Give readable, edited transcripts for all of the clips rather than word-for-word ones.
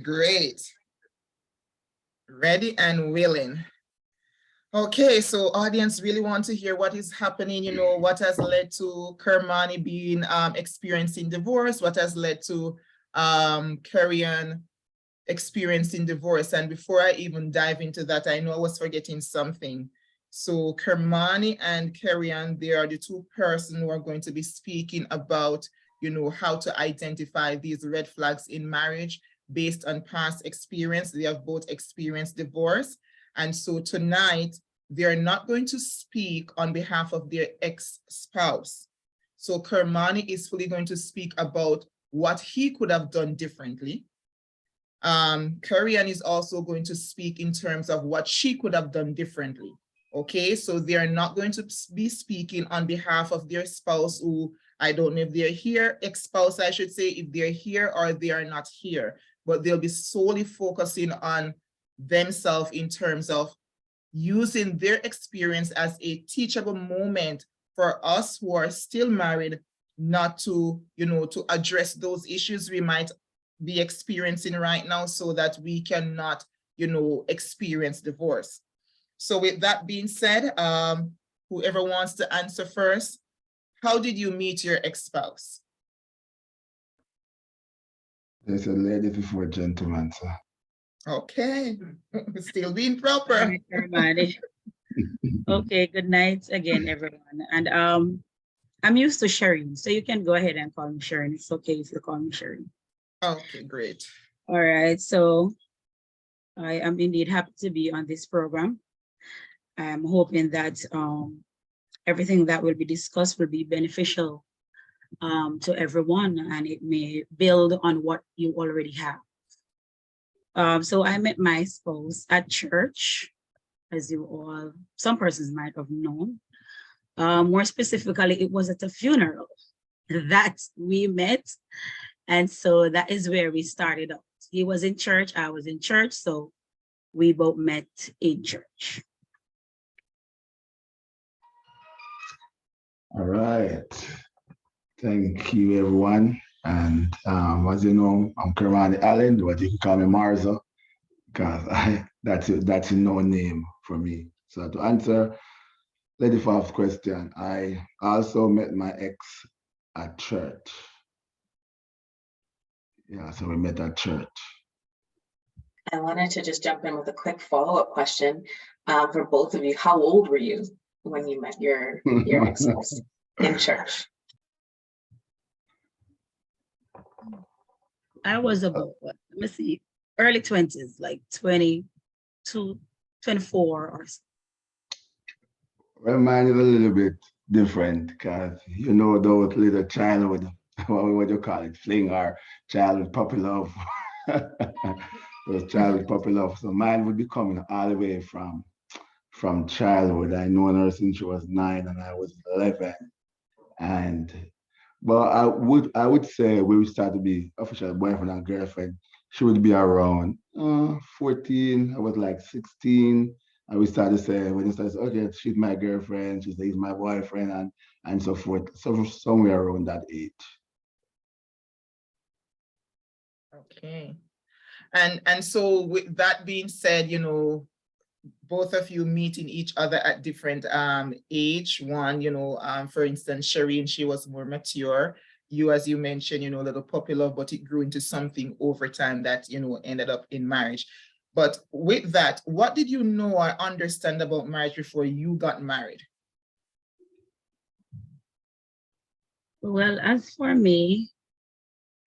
great. Ready and willing. Okay, so audience really want to hear what is happening, you know, what has led to Kirmane being experiencing divorce, what has led to Kerrian experiencing divorce. And before I even dive into that, I know I was forgetting something. So Kirmane and Kerrian, they are the two persons who are going to be speaking about, you know, how to identify these red flags in marriage based on past experience. They have both experienced divorce. And so tonight, they're not going to speak on behalf of their ex-spouse. So Kirmane is fully going to speak about what he could have done differently. Kerrian is also going to speak in terms of what she could have done differently. Okay, so they are not going to be speaking on behalf of their spouse who, I don't know if they're here, ex-spouse, I should say, if they're here or they are not here, but they'll be solely focusing on themselves in terms of using their experience as a teachable moment for us who are still married, not to, you know, to address those issues we might be experiencing right now so that we cannot, you know, experience divorce. So with that being said, whoever wants to answer first, how did you meet your ex-spouse? There's a lady before gentleman, sir. Okay, still being proper. All right, everybody. Okay, good night again, everyone. And I'm used to sharing, so you can go ahead and call me Sharon. It's okay if you call me Sharon. Okay, great. All right, so I am indeed happy to be on this program. I'm hoping that everything that will be discussed will be beneficial to everyone, and it may build on what you already have. So I met my spouse at church, as you all, some persons might have known. More specifically, it was at a funeral that we met. And so that is where we started out. He was in church, I was in church, so we both met in church. All right. Thank you, everyone. And as you know, I'm Kirmane Allen, but you can call me Marzo, because that's a no name for me. So to answer Lady Fav's question, I also met my ex at church. Yeah, so we met at church. I wanted to just jump in with a quick follow-up question for both of you. How old were you when you met your ex-spouse in church? I was about, what, let me see, early 20s, like 22, 24 or so. Well, mine is a little bit different because, you know, those little childhood, what do you call it, fling or childhood puppy love. Those childhood puppy love. So mine would be coming all the way from childhood. I known her since she was 9 and I was 11. And but I would say we would start to be official boyfriend and girlfriend. She would be around 14. I was like 16. And we started saying, when you started saying, okay, she's my girlfriend, he's my boyfriend, and so forth. So somewhere around that age. Okay. And so with that being said, you know, both of you meeting each other at different age. One, you know, for instance, Shireen, she was more mature. You, as you mentioned, you know, a little puppy love, but it grew into something over time that, you know, ended up in marriage. But with that, what did you know or understand about marriage before you got married? Well, as for me,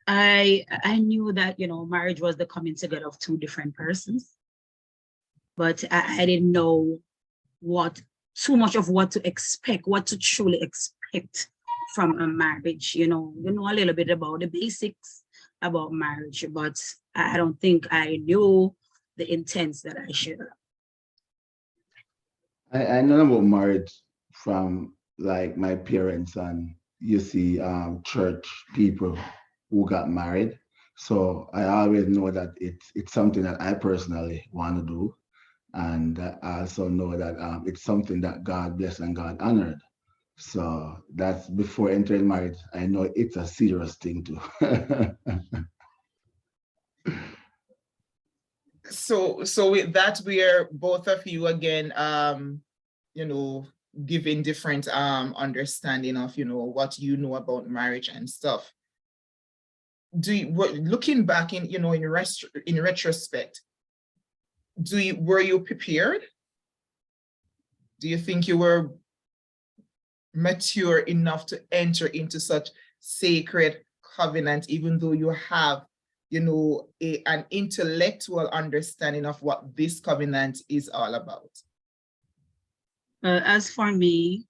I knew that, you know, marriage was the coming together of two different persons, but I didn't know too much of what to expect, what to truly expect from a marriage. You know a little bit about the basics about marriage, but I don't think I knew the intents that I should have. I know about marriage from like my parents and you see church people who got married. So I always know that it's something that I personally want to do. And I also know that it's something that God blessed and God honored. So that's before entering marriage. I know it's a serious thing too. So with that, we're both of you again, giving different understanding of, what you know about marriage and stuff. Looking back in retrospect, were you prepared? Do you think you were mature enough to enter into such sacred covenant, even though you have, an intellectual understanding of what this covenant is all about? As for me,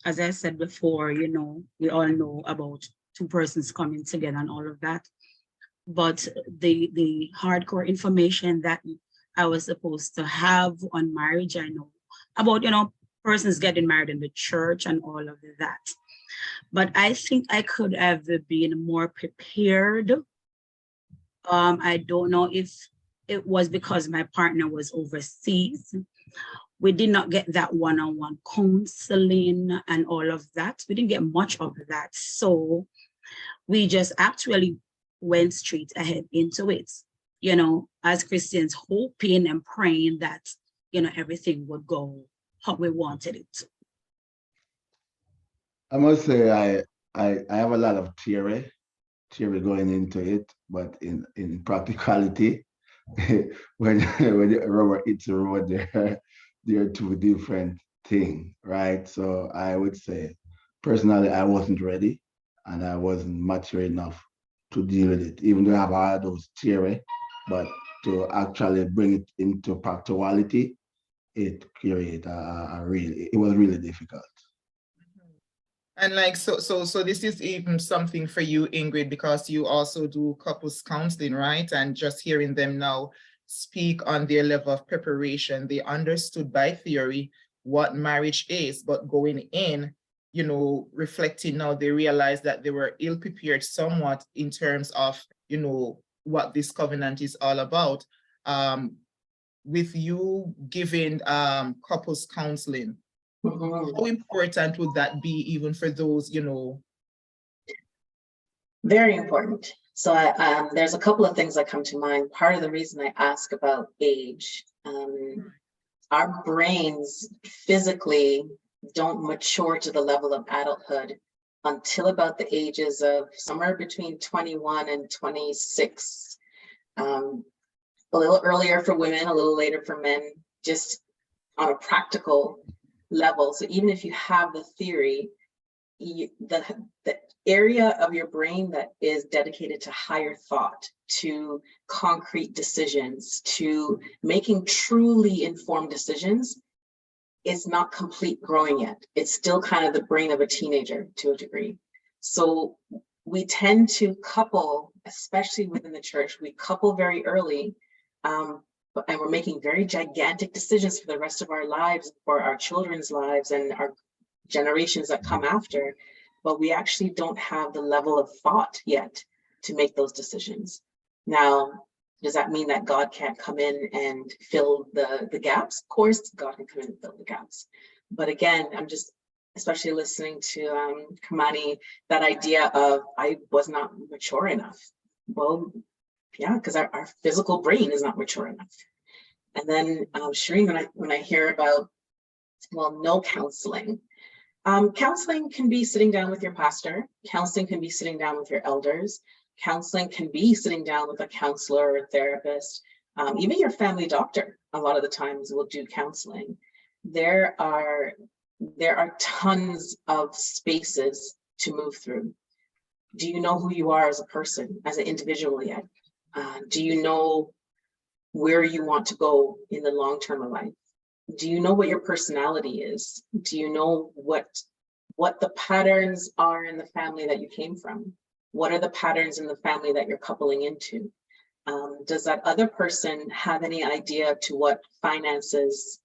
as I said before, we all know about two persons coming together and all of that. But the hardcore information that I was supposed to have on marriage, I know about, persons getting married in the church and all of that. But I think I could have been more prepared. I don't know if it was because my partner was overseas. We did not get that one-on-one counseling and all of that. We didn't get much of that. So we just actually went straight ahead into it, as Christians, hoping and praying that, everything would go how we wanted it to. I must say I have a lot of theory going into it, but in practicality, when the rubber hits the road, they're two different things, right? So I would say, personally, I wasn't ready and I wasn't mature enough to deal with it, even though I have all those theory, but to actually bring it into practicality, it created it was really difficult. And so this is even something for you, Ingrid, because you also do couples counseling, right? And just hearing them now speak on their level of preparation, they understood by theory what marriage is, but going in, reflecting now, they realize that they were ill-prepared somewhat in terms of, what this covenant is all about. With you giving couples counseling, how important would that be even for those, Very important. So there's a couple of things that come to mind. Part of the reason I ask about age, our brains physically don't mature to the level of adulthood until about the ages of somewhere between 21 and 26. A little earlier for women, a little later for men, just on a practical level. So even if you have the theory, the area of your brain that is dedicated to higher thought, to concrete decisions, to making truly informed decisions, is not complete growing yet. It's still kind of the brain of a teenager to a degree. So we tend to couple, especially within the church, we couple very early, and we're making very gigantic decisions for the rest of our lives, for our children's lives and our generations that come after, but we actually don't have the level of thought yet to make those decisions. Now, does that mean that God can't come in and fill the gaps? Of course, God can come in and fill the gaps. But again, I'm just, especially listening to Kirmane, that idea of I was not mature enough. Well, yeah, because our physical brain is not mature enough. And then Shireen, when I hear about, well, no counseling. Counseling can be sitting down with your pastor. Counseling can be sitting down with your elders. Counseling can be sitting down with a counselor or a therapist. Even your family doctor, a lot of the times, will do counseling. There are tons of spaces to move through. Do you know who you are as a person, as an individual yet? Do you know where you want to go in the long term of life? Do you know what your personality is? Do you know what the patterns are in the family that you came from? What are the patterns in the family that you're coupling into? Does that other person have any idea to what finances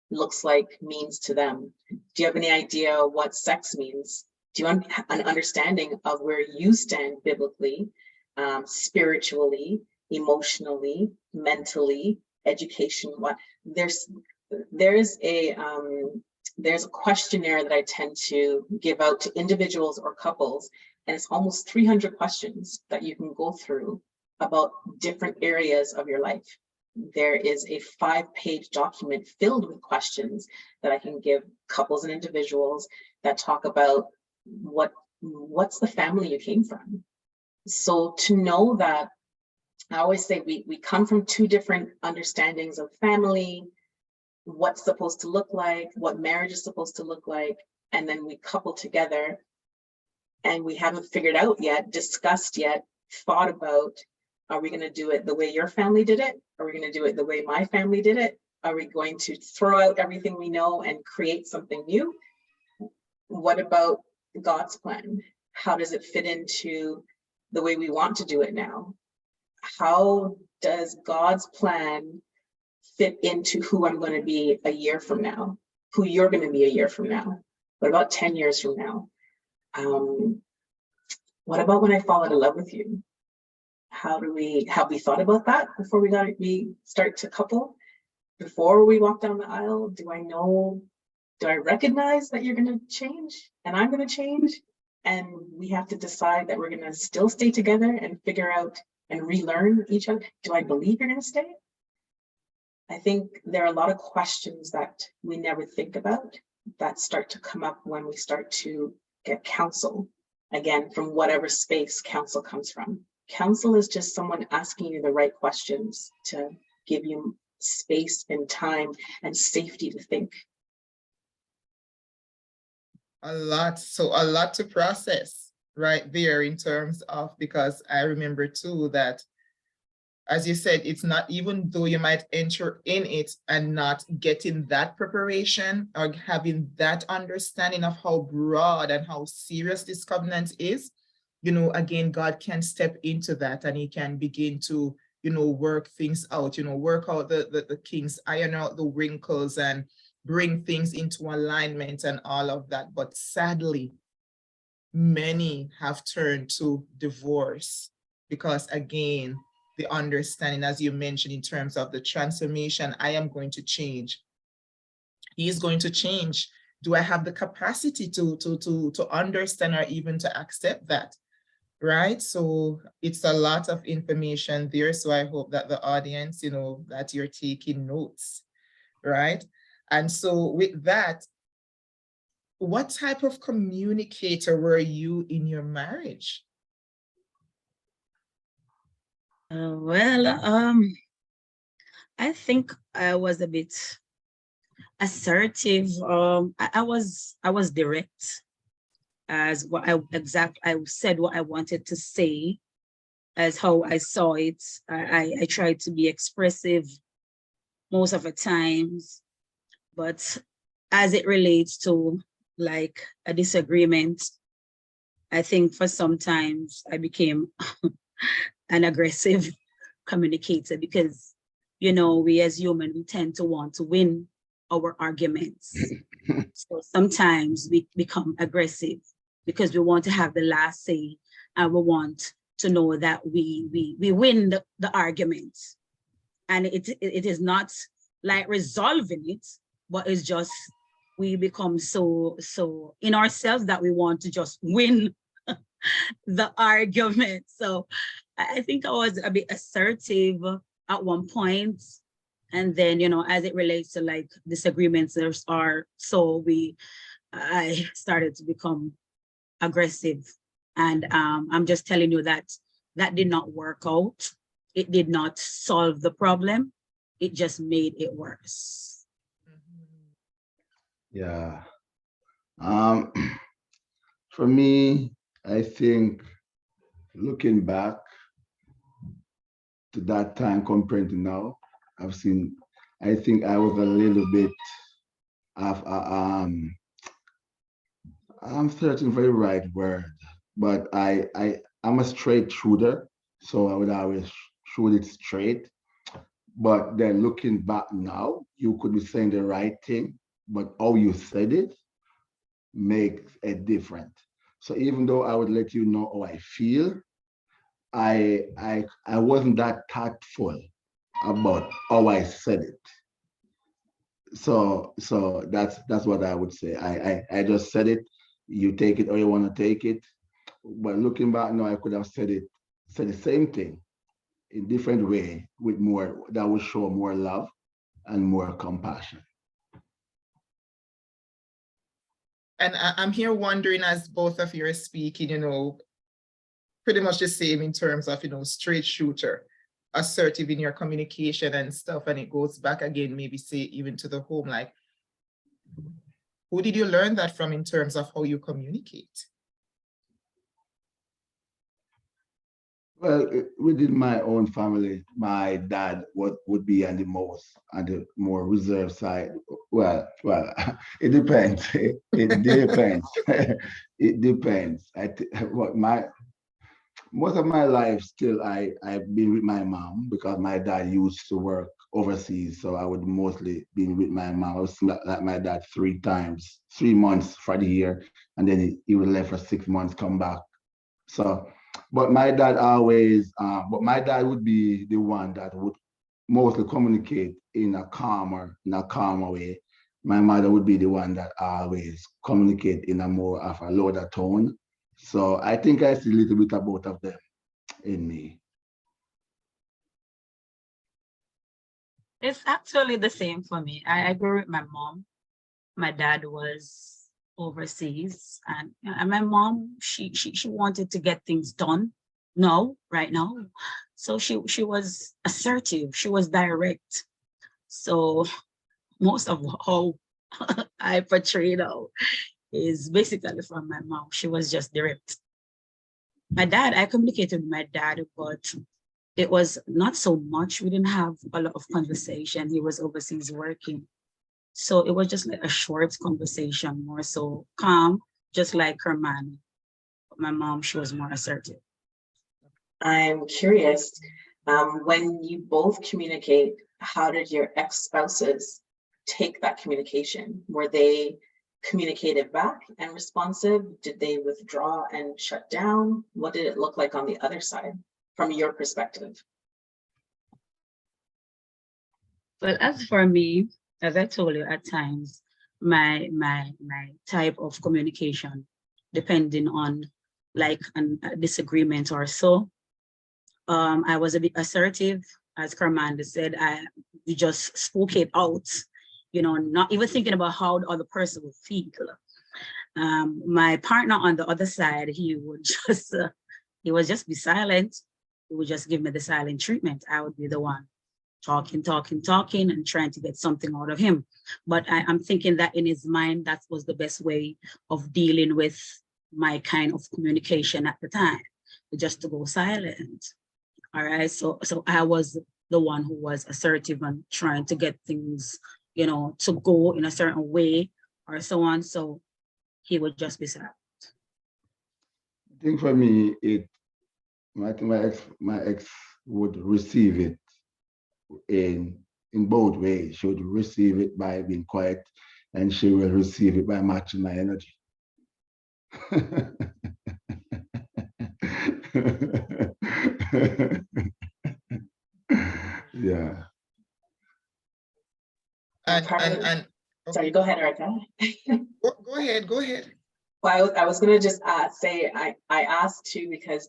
looks like, means to them? Do you have any idea what sex means? Do you have an understanding of where you stand biblically, spiritually, emotionally, mentally, education? What there's a questionnaire that I tend to give out to individuals or couples, and it's almost 300 questions that you can go through about different areas of your life. there is a 5-page document filled with questions that I can give couples and individuals that talk about what's the family you came from. So to know that, I always say we come from 2 different understandings of family, what's supposed to look like, what marriage is supposed to look like, and then we couple together and we haven't figured out yet, discussed yet, thought about, are we going to do it the way your family did it? Are we going to do it the way my family did it? Are we going to throw out everything we know and create something new? What about God's plan? How does it fit into the way we want to do it now? How does God's plan fit into who I'm going to be a year from now, who you're going to be a year from now? What about 10 years from now? What about when I fall out of love with you? Have we thought about that before we start to couple? Before we walk down the aisle, do I recognize that you're going to change and I'm going to change? And we have to decide that we're going to still stay together and figure out and relearn each other. Do I believe you're going to stay? I think there are a lot of questions that we never think about that start to come up when we start to get counsel, again, from whatever space counsel comes from. Counsel is just someone asking you the right questions to give you space and time and safety to think. A lot to process right there in terms of, because I remember too that, as you said, it's not, even though you might enter in it and not getting that preparation or having that understanding of how broad and how serious this covenant is, again, God can step into that and he can begin to, work things out, work out the kinks, iron out the wrinkles and bring things into alignment and all of that. But sadly, many have turned to divorce because, again, the understanding, as you mentioned, in terms of the transformation, I am going to change. He is going to change. Do I have the capacity to understand or even to accept that? Right? So it's a lot of information there. So I hope that the audience, that you're taking notes, right? And so with that, what type of communicator were you in your marriage? I think I was a bit assertive. I was direct as what I said what I wanted to say, as how I saw it. I tried to be expressive most of the times, but as it relates to like a disagreement, I think for sometimes I became an aggressive communicator because, we as humans, we tend to want to win our arguments. So sometimes we become aggressive because we want to have the last say and we want to know that we win the argument. And it is not like resolving it, but it's just we become so in ourselves that we want to just win the argument. So I think I was a bit assertive at one point. And then, as it relates to like disagreements, I started to become aggressive. And I'm just telling you that did not work out. It did not solve the problem. It just made it worse. Yeah. For me, I think looking back to that time compared to now, I think I was a little bit of I'm searching for the right word, but I'm a straight shooter, so I would always shoot it straight. But then looking back now, you could be saying the right thing, but how you said it makes it different. So even though I would let you know how I feel, I wasn't that tactful about how I said it. So that's what I would say. I just said it. You take it or you want to take it. But looking back now, I could have said the same thing in different way with more, that will show more love and more compassion. And I'm here wondering, as both of you are speaking, you know, pretty much the same in terms of, you know, straight shooter, assertive in your communication and stuff. And it goes back again, maybe say even to the home, like, who did you learn that from in terms of how you communicate? Well, within my own family, my dad would be on the more reserved side. Well, it depends. It depends. It depends. What my most of my life still I've been with my mom because my dad used to work overseas, so I would mostly been with my mom. I was like my dad 3 times, 3 months for the year, and then he would leave for 6 months, come back. So, but my dad always, but my dad would be the one that would mostly communicate in a calmer way. My mother would be the one that always communicate in a more of a louder tone. So I think I see a little bit of both of them in me. It's actually the same for me. I grew with my mom. My dad was overseas, and my mom, she wanted to get things done now, right now. So she was assertive, she was direct. So most of how I portray now is basically from my mom. She was just direct. My dad, I communicated with my dad, but it was not so much. We didn't have a lot of conversation. He was overseas working. So it was just like a short conversation, more so calm, just like Kirmane. But my mom, she was more assertive. I'm curious, when you both communicate, how did your ex-spouses take that communication? Were they communicative back and responsive? Did they withdraw and shut down? What did it look like on the other side from your perspective? Well, as for me, as I told you, at times, my type of communication, depending on like a disagreement or so, I was a bit assertive, as Kirmane said. We just spoke it out, you know, not even thinking about how the other person would feel. My partner on the other side, he would just be silent. He would just give me the silent treatment. I would be the one talking, and trying to get something out of him. But I'm thinking that in his mind, that was the best way of dealing with my kind of communication at the time, just to go silent. All right, so I was the one who was assertive and trying to get things, you know, to go in a certain way or so on. So he would just be silent. I think for me, my ex would receive it in both ways. She would receive it by being quiet, and she will receive it by matching my energy. Yeah. And Sorry, go ahead, Erica. go ahead, go ahead. Well, I was going to just say I asked too because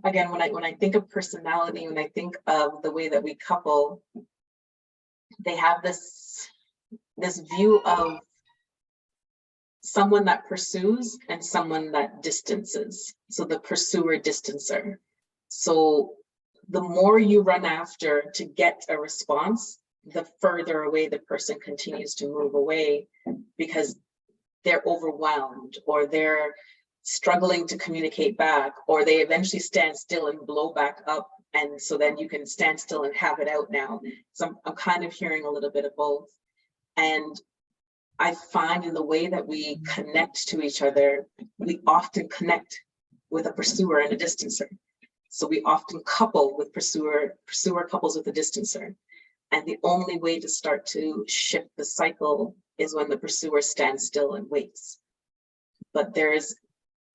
again, when I think of personality, when I think of the way that we couple, they have this view of someone that pursues and someone that distances. So the pursuer distancer. So the more you run after to get a response, the further away the person continues to move away because they're overwhelmed or they're struggling to communicate back, or they eventually stand still and blow back up. And so then you can stand still and have it out now. So I'm kind of hearing a little bit of both. And I find in the way that we connect to each other, we often connect with a pursuer and a distancer. So we often couple with pursuer couples with a distancer. And the only way to start to shift the cycle is when the pursuer stands still and waits. But there's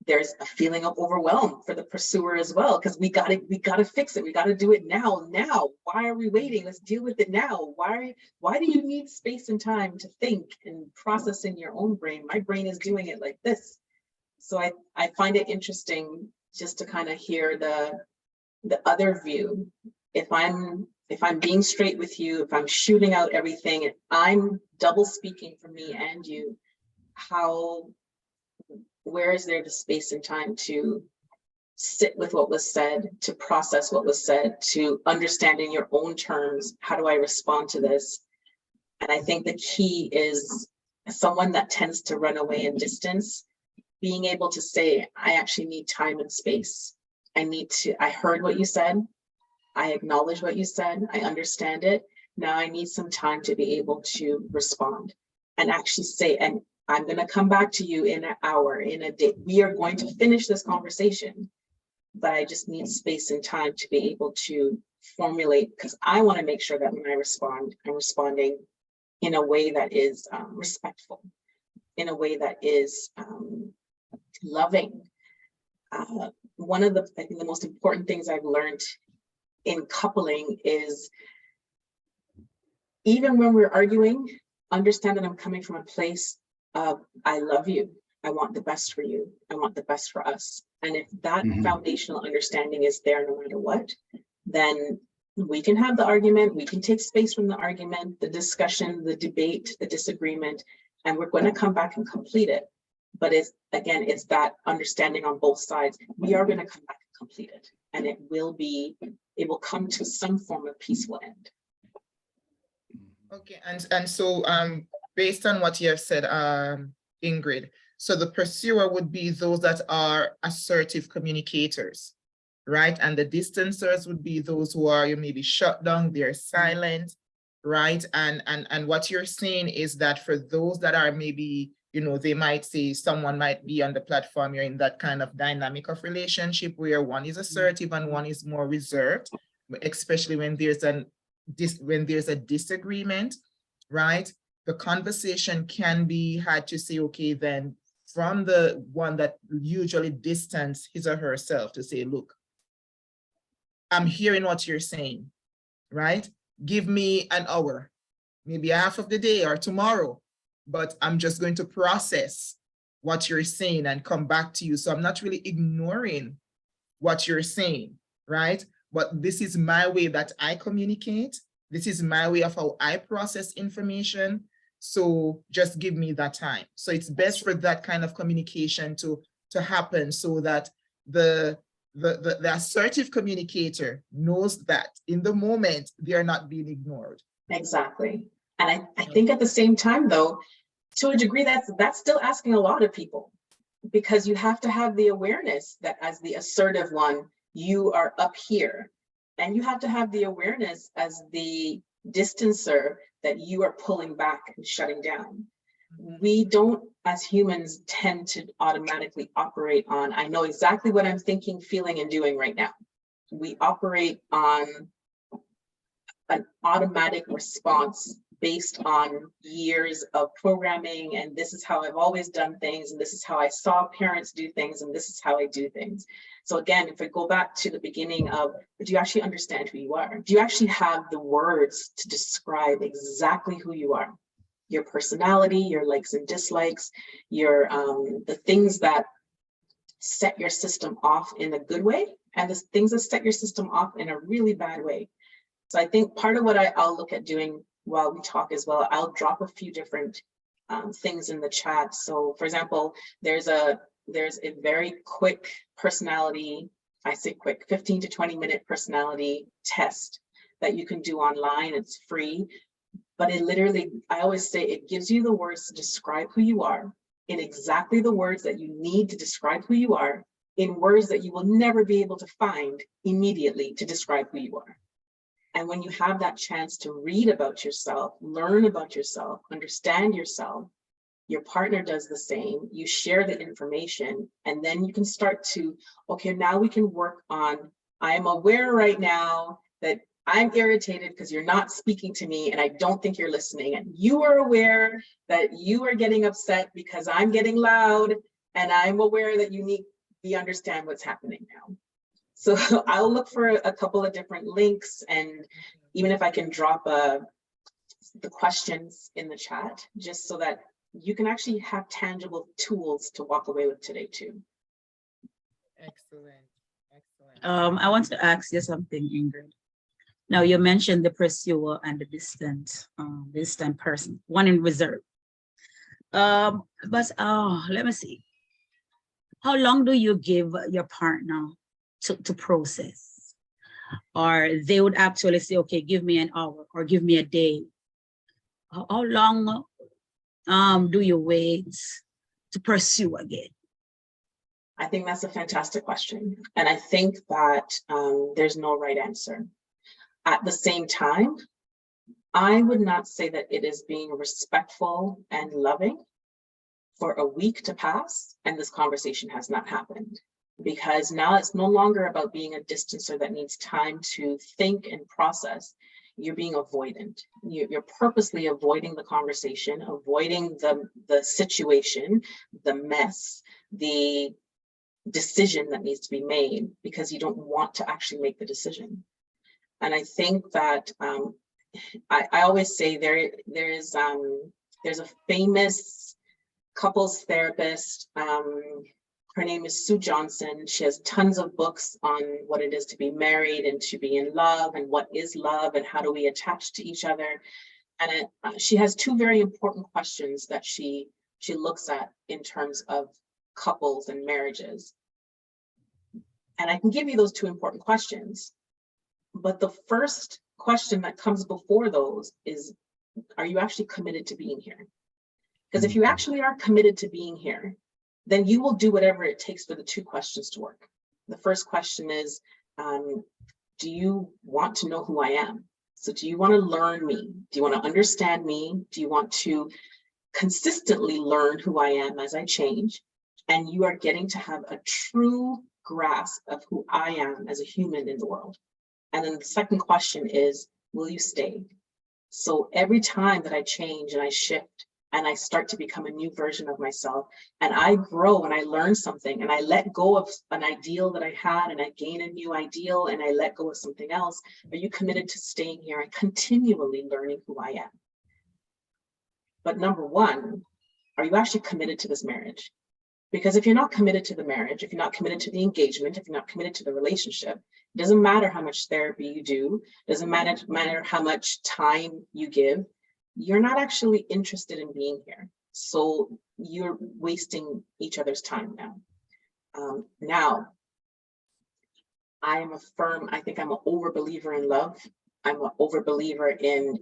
a feeling of overwhelm for the pursuer as well, because we gotta fix it. We gotta do it now. Why are we waiting? Let's deal with it now. Why do you need space and time to think and process in your own brain? My brain is doing it like this. So I find it interesting just to kind of hear the other view. If I'm being straight with you, if I'm shooting out everything, if I'm double speaking for me and you, where is there the space and time to sit with what was said, to process what was said, to understand in your own terms, how do I respond to this? And I think the key is someone that tends to run away in distance, being able to say, I actually need time and space. I heard what you said. I acknowledge what you said. I understand it. Now I need some time to be able to respond and actually say, and I'm going to come back to you in an hour, in a day. We are going to finish this conversation, but I just need space and time to be able to formulate, because I want to make sure that when I respond, I'm responding in a way that is respectful, in a way that is loving. One of I think the most important things I've learned in coupling is, even when we're arguing, understand that I'm coming from a place of, I love you. I want the best for you. I want the best for us. And if that foundational understanding is there no matter what, then we can have the argument, we can take space from the argument, the discussion, the debate, the disagreement, and we're going to come back and complete it. But it's that understanding on both sides. We are going to come back and complete it. And it will come to some form of peaceful end. Okay, and so based on what you have said, Ingrid, so the pursuer would be those that are assertive communicators, right? And the distancers would be those who are maybe shut down, they're silent, right? And what you're saying is that for those that are maybe, they might say someone might be on the platform, you're in that kind of dynamic of relationship where one is assertive and one is more reserved, especially when there's a disagreement, right? The conversation can be had to say, okay, then from the one that usually distance his or herself to say, look, I'm hearing what you're saying, right? Give me an hour, maybe half of the day or tomorrow, but I'm just going to process what you're saying and come back to you. So I'm not really ignoring what you're saying, right? But this is my way that I communicate. This is my way of how I process information. So just give me that time. So it's best for that kind of communication to happen so that the assertive communicator knows that in the moment they are not being ignored. Exactly. And I think at the same time, though, to a degree, that's still asking a lot of people, because you have to have the awareness that as the assertive one, you are up here, and you have to have the awareness as the distancer that you are pulling back and shutting down. We don't, as humans, tend to automatically operate on, I know exactly what I'm thinking, feeling, and doing right now. We operate on an automatic response based on years of programming, and this is how I've always done things, and this is how I saw parents do things, and this is how I do things. So again, if we go back to the beginning of, do you actually understand who you are? Do you actually have the words to describe exactly who you are? Your personality, your likes and dislikes, your the things that set your system off in a good way, and the things that set your system off in a really bad way. So I think part of what I'll look at doing while we talk as well, I'll drop a few different things in the chat. So for example, there's a very quick personality, I say quick, 15 to 20 minute personality test that you can do online. It's free, but it literally, I always say, it gives you the words to describe who you are in exactly the words that you need to describe who you are, in words that you will never be able to find immediately to describe who you are. And when you have that chance to read about yourself, learn about yourself, understand yourself, your partner does the same, you share the information, and then you can start to, okay, now we can work on, I am aware right now that I'm irritated because you're not speaking to me and I don't think you're listening. And you are aware that you are getting upset because I'm getting loud, and I'm aware that we understand what's happening now. So I'll look for a couple of different links, and even if I can drop the questions in the chat, just so that you can actually have tangible tools to walk away with today too. Excellent, excellent. I want to ask you something, Ingrid. Now you mentioned the pursuer and the distant person, one in reserve. But let me see. How long do you give your partner to process? Or they would actually say, okay, give me an hour or give me a day. How long do you wait to pursue again? I think that's a fantastic question. And I think that there's no right answer. At the same time, I would not say that it is being respectful and loving for a week to pass and this conversation has not happened. Because now it's no longer about being a distancer that needs time to think and process. You're being avoidant. You're purposely avoiding the conversation, avoiding the situation, the mess, the decision that needs to be made because you don't want to actually make the decision. And I think that I always say there's a famous couples therapist. Her name is Sue Johnson. She has tons of books on what it is to be married and to be in love and what is love and how do we attach to each other. And she has two very important questions that she looks at in terms of couples and marriages. And I can give you those two important questions. But the first question that comes before those is, are you actually committed to being here? Because if you actually are committed to being here, then you will do whatever it takes for the two questions to work. The first question is, do you want to know who I am? So do you want to learn me? Do you want to understand me? Do you want to consistently learn who I am as I change? And you are getting to have a true grasp of who I am as a human in the world. And then the second question is, will you stay? So every time that I change and I shift and I start to become a new version of myself and I grow and I learn something and I let go of an ideal that I had and I gain a new ideal and I let go of something else, are you committed to staying here and continually learning who I am? But number one, are you actually committed to this marriage? Because if you're not committed to the marriage, if you're not committed to the engagement, if you're not committed to the relationship, it doesn't matter how much therapy you do, doesn't matter how much time you give, you're not actually interested in being here. So you're wasting each other's time now. Now, I think I'm an overbeliever in love. I'm an overbeliever in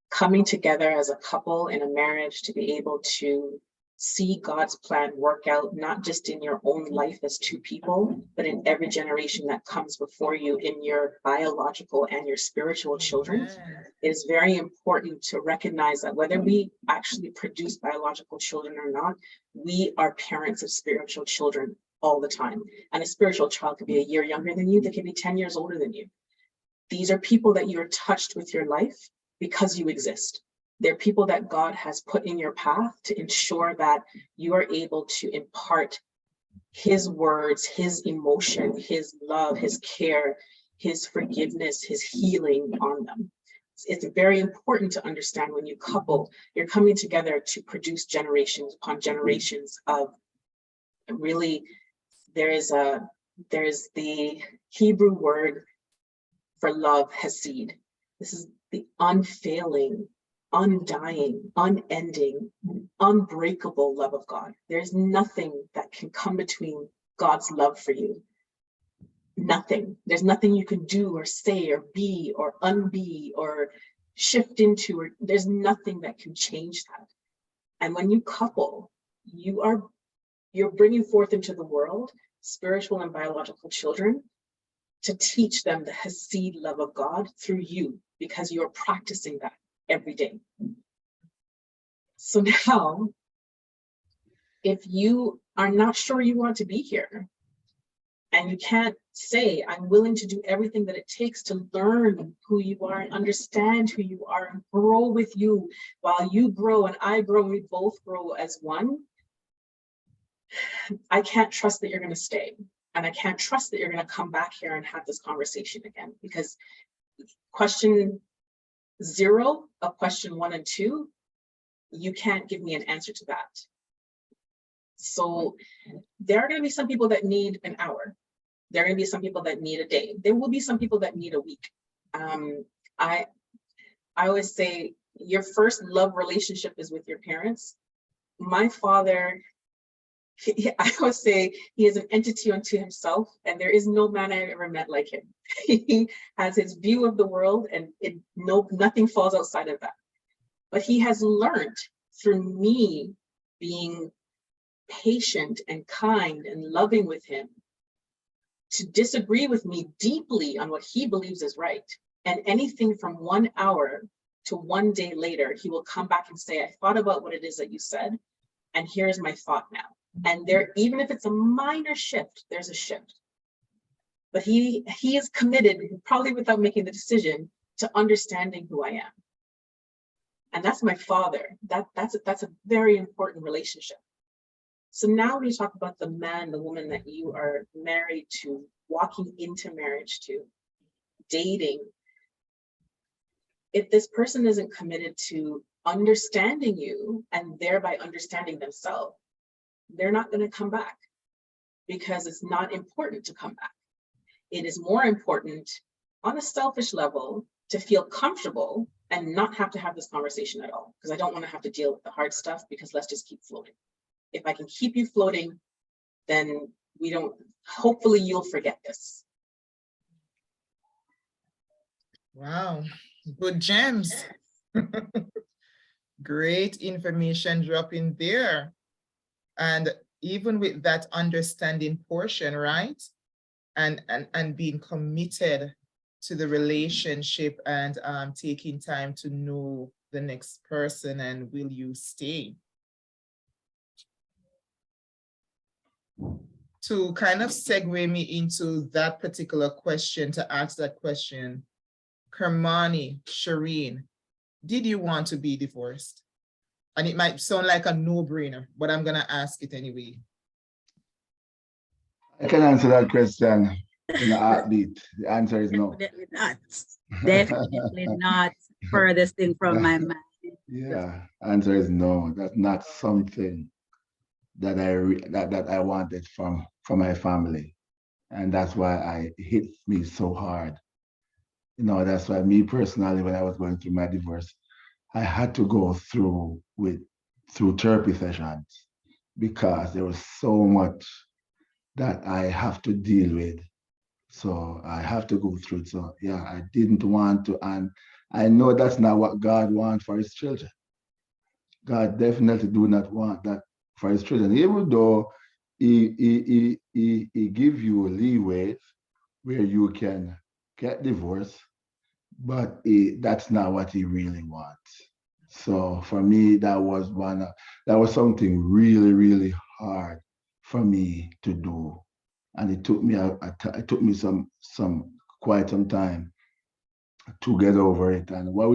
coming together as a couple in a marriage to be able to see God's plan work out, not just in your own life as two people, but in every generation that comes before you in your biological and your spiritual children. It is very important to recognize that whether we actually produce biological children or not, we are parents of spiritual children all the time. And a spiritual child could be a year younger than you, they can be 10 years older than you. These are people that you're touched with your life because you exist. They're people that God has put in your path to ensure that you are able to impart his words, his emotion, his love, his care, his forgiveness, his healing on them. It's very important to understand when you couple, you're coming together to produce generations upon generations of really, there's the Hebrew word for love, hesed. This is the unfailing, undying, unending, unbreakable love of God. There's nothing that can come between God's love for you. Nothing. There's nothing you can do or say or be or unbe or shift into, or there's nothing that can change that. And when you couple, you're bringing forth into the world spiritual and biological children to teach them the Hesed love of God through you, because you're practicing that every day. So now, if you are not sure you want to be here, and you can't say, I'm willing to do everything that it takes to learn who you are and understand who you are and grow with you while you grow and I grow, we both grow as one, I can't trust that you're going to stay. And I can't trust that you're going to come back here and have this conversation again, because question 0 of question 1 and 2, you can't give me an answer to that. So there are going to be some people that need an hour. There are going to be some people that need a day. There will be some people that need a week. I always say your first love relationship is with your parents. My father, I always say he is an entity unto himself, and there is no man I've ever met like him. He has his view of the world, and nothing falls outside of that. But he has learned through me being patient and kind and loving with him to disagree with me deeply on what he believes is right. And anything from 1 hour to 1 day later, he will come back and say, I thought about what it is that you said, and here's my thought now. And there, even if it's a minor shift, there's a shift. But he is committed, probably without making the decision, to understanding who I am. And that's my father. That's a very important relationship. So now when you talk about the man, the woman that you are married to, walking into marriage to, dating, if this person isn't committed to understanding you and thereby understanding themselves, they're not going to come back, because it's not important to come back. It is more important on a selfish level to feel comfortable and not have to have this conversation at all, because I don't want to have to deal with the hard stuff, because let's just keep floating. If I can keep you floating, then we don't, hopefully you'll forget this. Wow, good gems. Great information dropping there. And even with that understanding portion, right? And being committed to the relationship and taking time to know the next person, and will you stay? To kind of segue me into that particular question, to ask that question, Kirmane, Shireen, did you want to be divorced? And it might sound like a no-brainer, but I'm gonna ask it anyway. I can answer that question in a heartbeat. The answer is no. Definitely not. Definitely not. Furthest thing from my mind. Yeah, answer is no. That's not something that I wanted from my family, and that's why it hit me so hard. You know, that's why me personally, when I was going through my divorce, I had to go through therapy sessions, because there was so much that I have to deal with. So I have to go through it. So yeah, I didn't want to, and I know that's not what God wants for his children. God definitely do not want that for his children, even though he give you leeway where you can get divorced, but that's not what he really wants. So for me, that was something really, really hard for me to do, and it took me quite some time to get over it. And what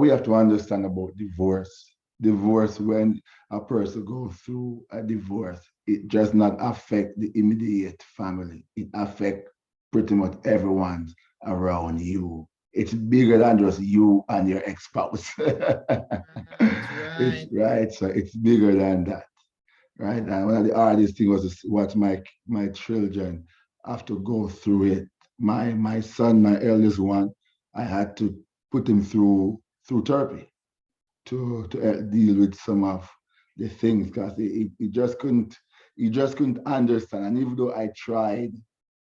we have to understand about divorce, when a person goes through a divorce, it does not affect the immediate family. It affects pretty much everyone around you. It's bigger than just you and your ex-spouse. It's right. So it's bigger than that. Right. And one of the hardest things was what my children have to go through it. My son, my eldest one, I had to put him through therapy to deal with some of the things, because he just couldn't understand. And even though I tried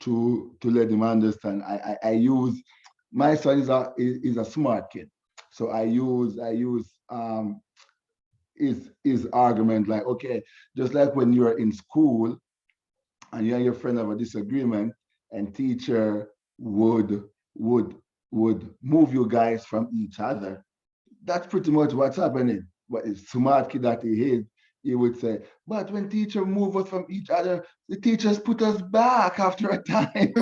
to let him understand, I use, my son is a smart kid, so I use his argument, like, okay, just like when you're in school and you and your friend have a disagreement, and teacher would move you guys from each other. That's pretty much what's happening. But it's smart kid that he is, he would say, but when teacher move us from each other, the teachers put us back after a time.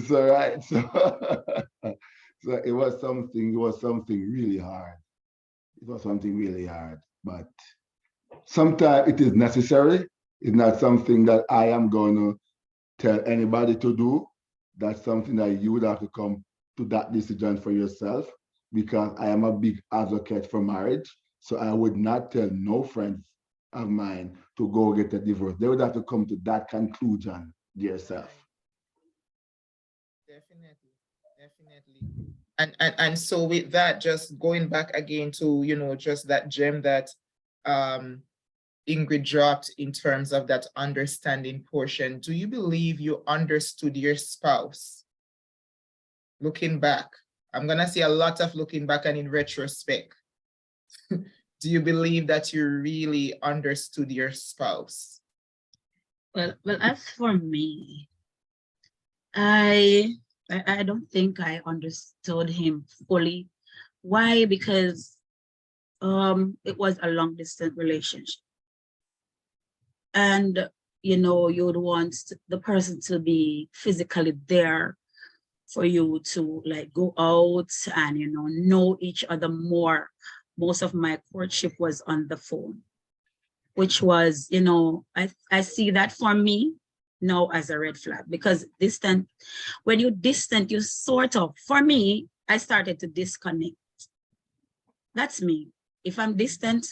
So right, so it was something really hard. It was something really hard, but sometimes it is necessary. It's not something that I am going to tell anybody to do. That's something that you would have to come to that decision for yourself, because I am a big advocate for marriage. So I would not tell no friends of mine to go get a divorce. They would have to come to that conclusion themselves. Definitely, definitely. And so with that, just going back again to, just that gem that um Ingrid dropped in terms of that understanding portion, do you believe you understood your spouse? Looking back, I'm gonna say a lot of looking back and in retrospect. Do you believe that you really understood your spouse? Well, as for me, I don't think I understood him fully. Why? Because it was a long distance relationship. And you would want the person to be physically there for you to like go out and know each other more. Most of my courtship was on the phone, which was, I see that for me now as a red flag, because when you distant, you sort of, for me, I started to disconnect. That's me. If I'm distant,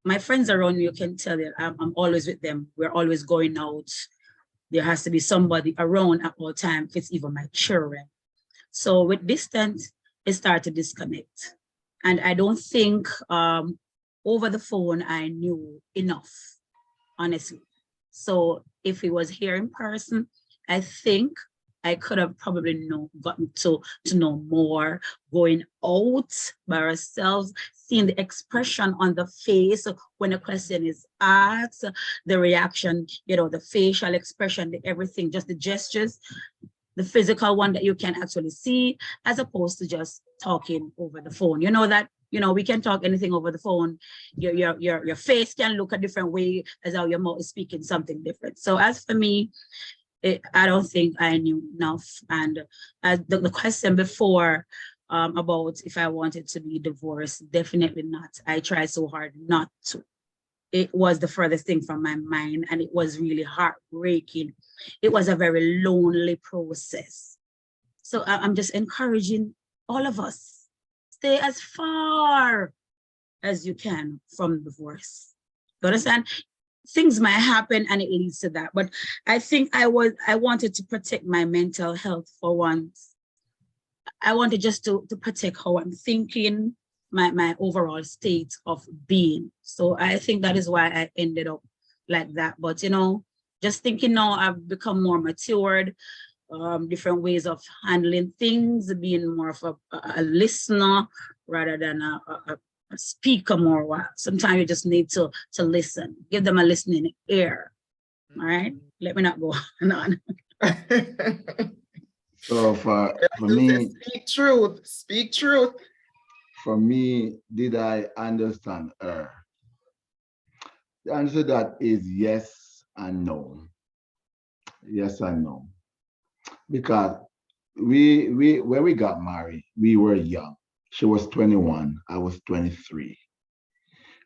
my friends around me, you can tell that I'm always with them. We're always going out. There has to be somebody around at all times, if it's even my children. So with distance, it started to disconnect. And I don't think over the phone, I knew enough, honestly. So if he was here in person, I think I could have probably gotten to know more, going out by ourselves, seeing the expression on the face when a question is asked, the reaction, the facial expression, everything, just the gestures, the physical one that you can actually see, as opposed to just talking over the phone. We can talk anything over the phone. Your face can look a different way as how your mouth is speaking something different. So as for me, I don't think I knew enough. And the question before about if I wanted to be divorced, definitely not. I tried so hard not to. It was the furthest thing from my mind, and it was really heartbreaking. It was a very lonely process. So I'm just encouraging all of us, stay as far as you can from divorce. You understand? Things might happen and it leads to that. But I think I wanted to protect my mental health for once. I wanted just to protect how I'm thinking, my overall state of being. So I think that is why I ended up like that. But just thinking now, I've become more matured, different ways of handling things, being more of a listener rather than a speaker more. Sometimes you just need to listen, give them a listening ear. All right, let me not go on and on. So for me, speak truth. For me, did I understand her? The answer to that is yes and no. Yes and no. Because we when we got married, we were young. She was 21, I was 23,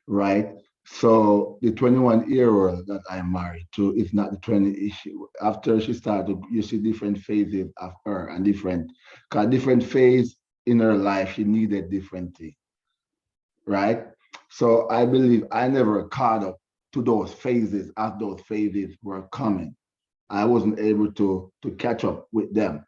right? So the 21-year-old that I married to is not the 20 issue. After she started, you see different phases of her and different phase in her life, she needed different things, right? So I believe I never caught up to those phases as those phases were coming. I wasn't able to catch up with them,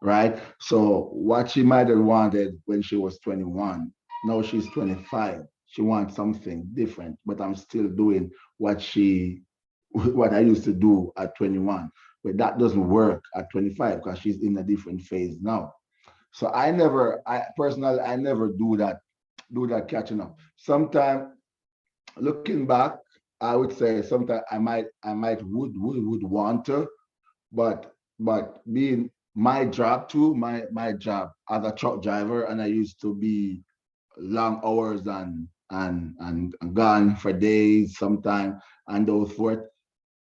right? So what she might have wanted when she was 21, now she's 25. She wants something different, but I'm still doing what I used to do at 21. But that doesn't work at 25 because she's in a different phase now. So I personally, I never do that catching up. Sometimes looking back, I would say sometimes I might would want to, but being my job too, my job as a truck driver, and I used to be long hours and gone for days sometimes and those forth.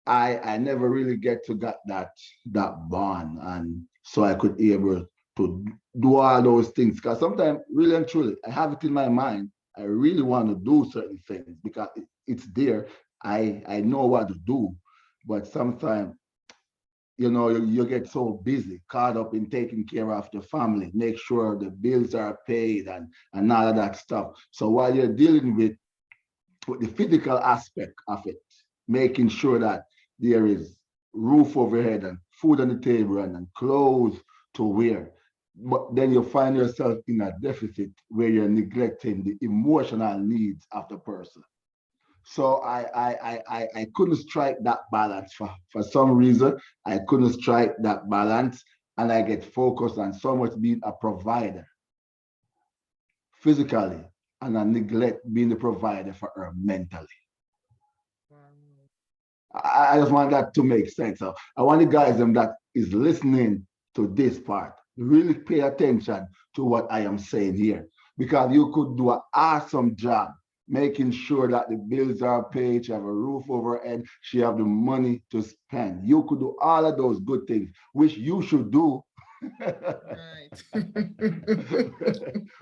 I never really get to get that bond, and so I could be able to do all those things. Because sometimes, really and truly, I have it in my mind. I really want to do certain things because it's there. I know what to do, but sometimes you know, you get so busy, caught up in taking care of the family, make sure the bills are paid and all of that stuff. So while you're dealing with the physical aspect of it, making sure that there is roof overhead and food on the table and clothes to wear. But then you find yourself in a deficit where you're neglecting the emotional needs of the person. So I couldn't strike that balance for some reason. I couldn't strike that balance, and I get focused on so much being a provider physically, and I neglect being the provider for her mentally. I just want that to make sense. So I want the guys that is listening to this part really pay attention to what I am saying here, because you could do an awesome job making sure that the bills are paid, she have a roof over her head, she have the money to spend. You could do all of those good things, which you should do. Right.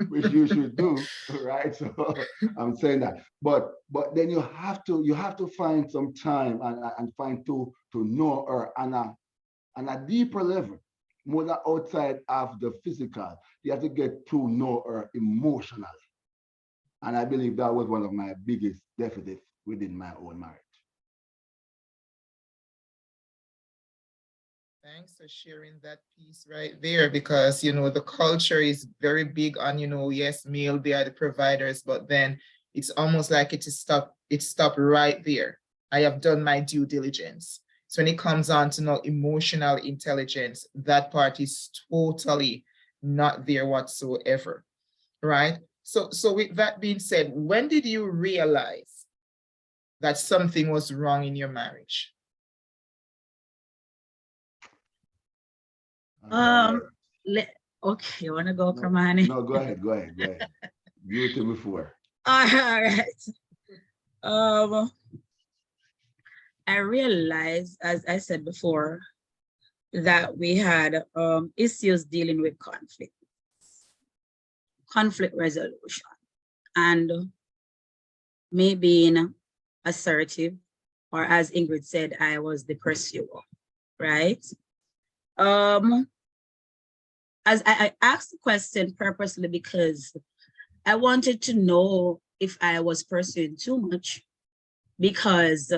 Which you should do, right? So I'm saying that. But then you have to find some time and find to know her on a deeper level, more than outside of the physical. You have to get to know her emotionally. And I believe that was one of my biggest deficits within my own marriage. Thanks for sharing that piece right there, because you know the culture is very big on, you know, yes, male, they are the providers, but then it's almost like it stopped right there. I have done my due diligence. So when it comes on to know emotional intelligence, that part is totally not there whatsoever. Right? So with that being said, when did you realize that something was wrong in your marriage? Um, okay, you wanna go, No, Kirmane? no, go ahead, go ahead, go ahead. You to before. All right. Um, I realized, as I said before, that we had issues dealing with conflict resolution, and me being assertive, or as Ingrid said, I was the pursuer, right? As I asked the question purposely because I wanted to know if I was pursuing too much, because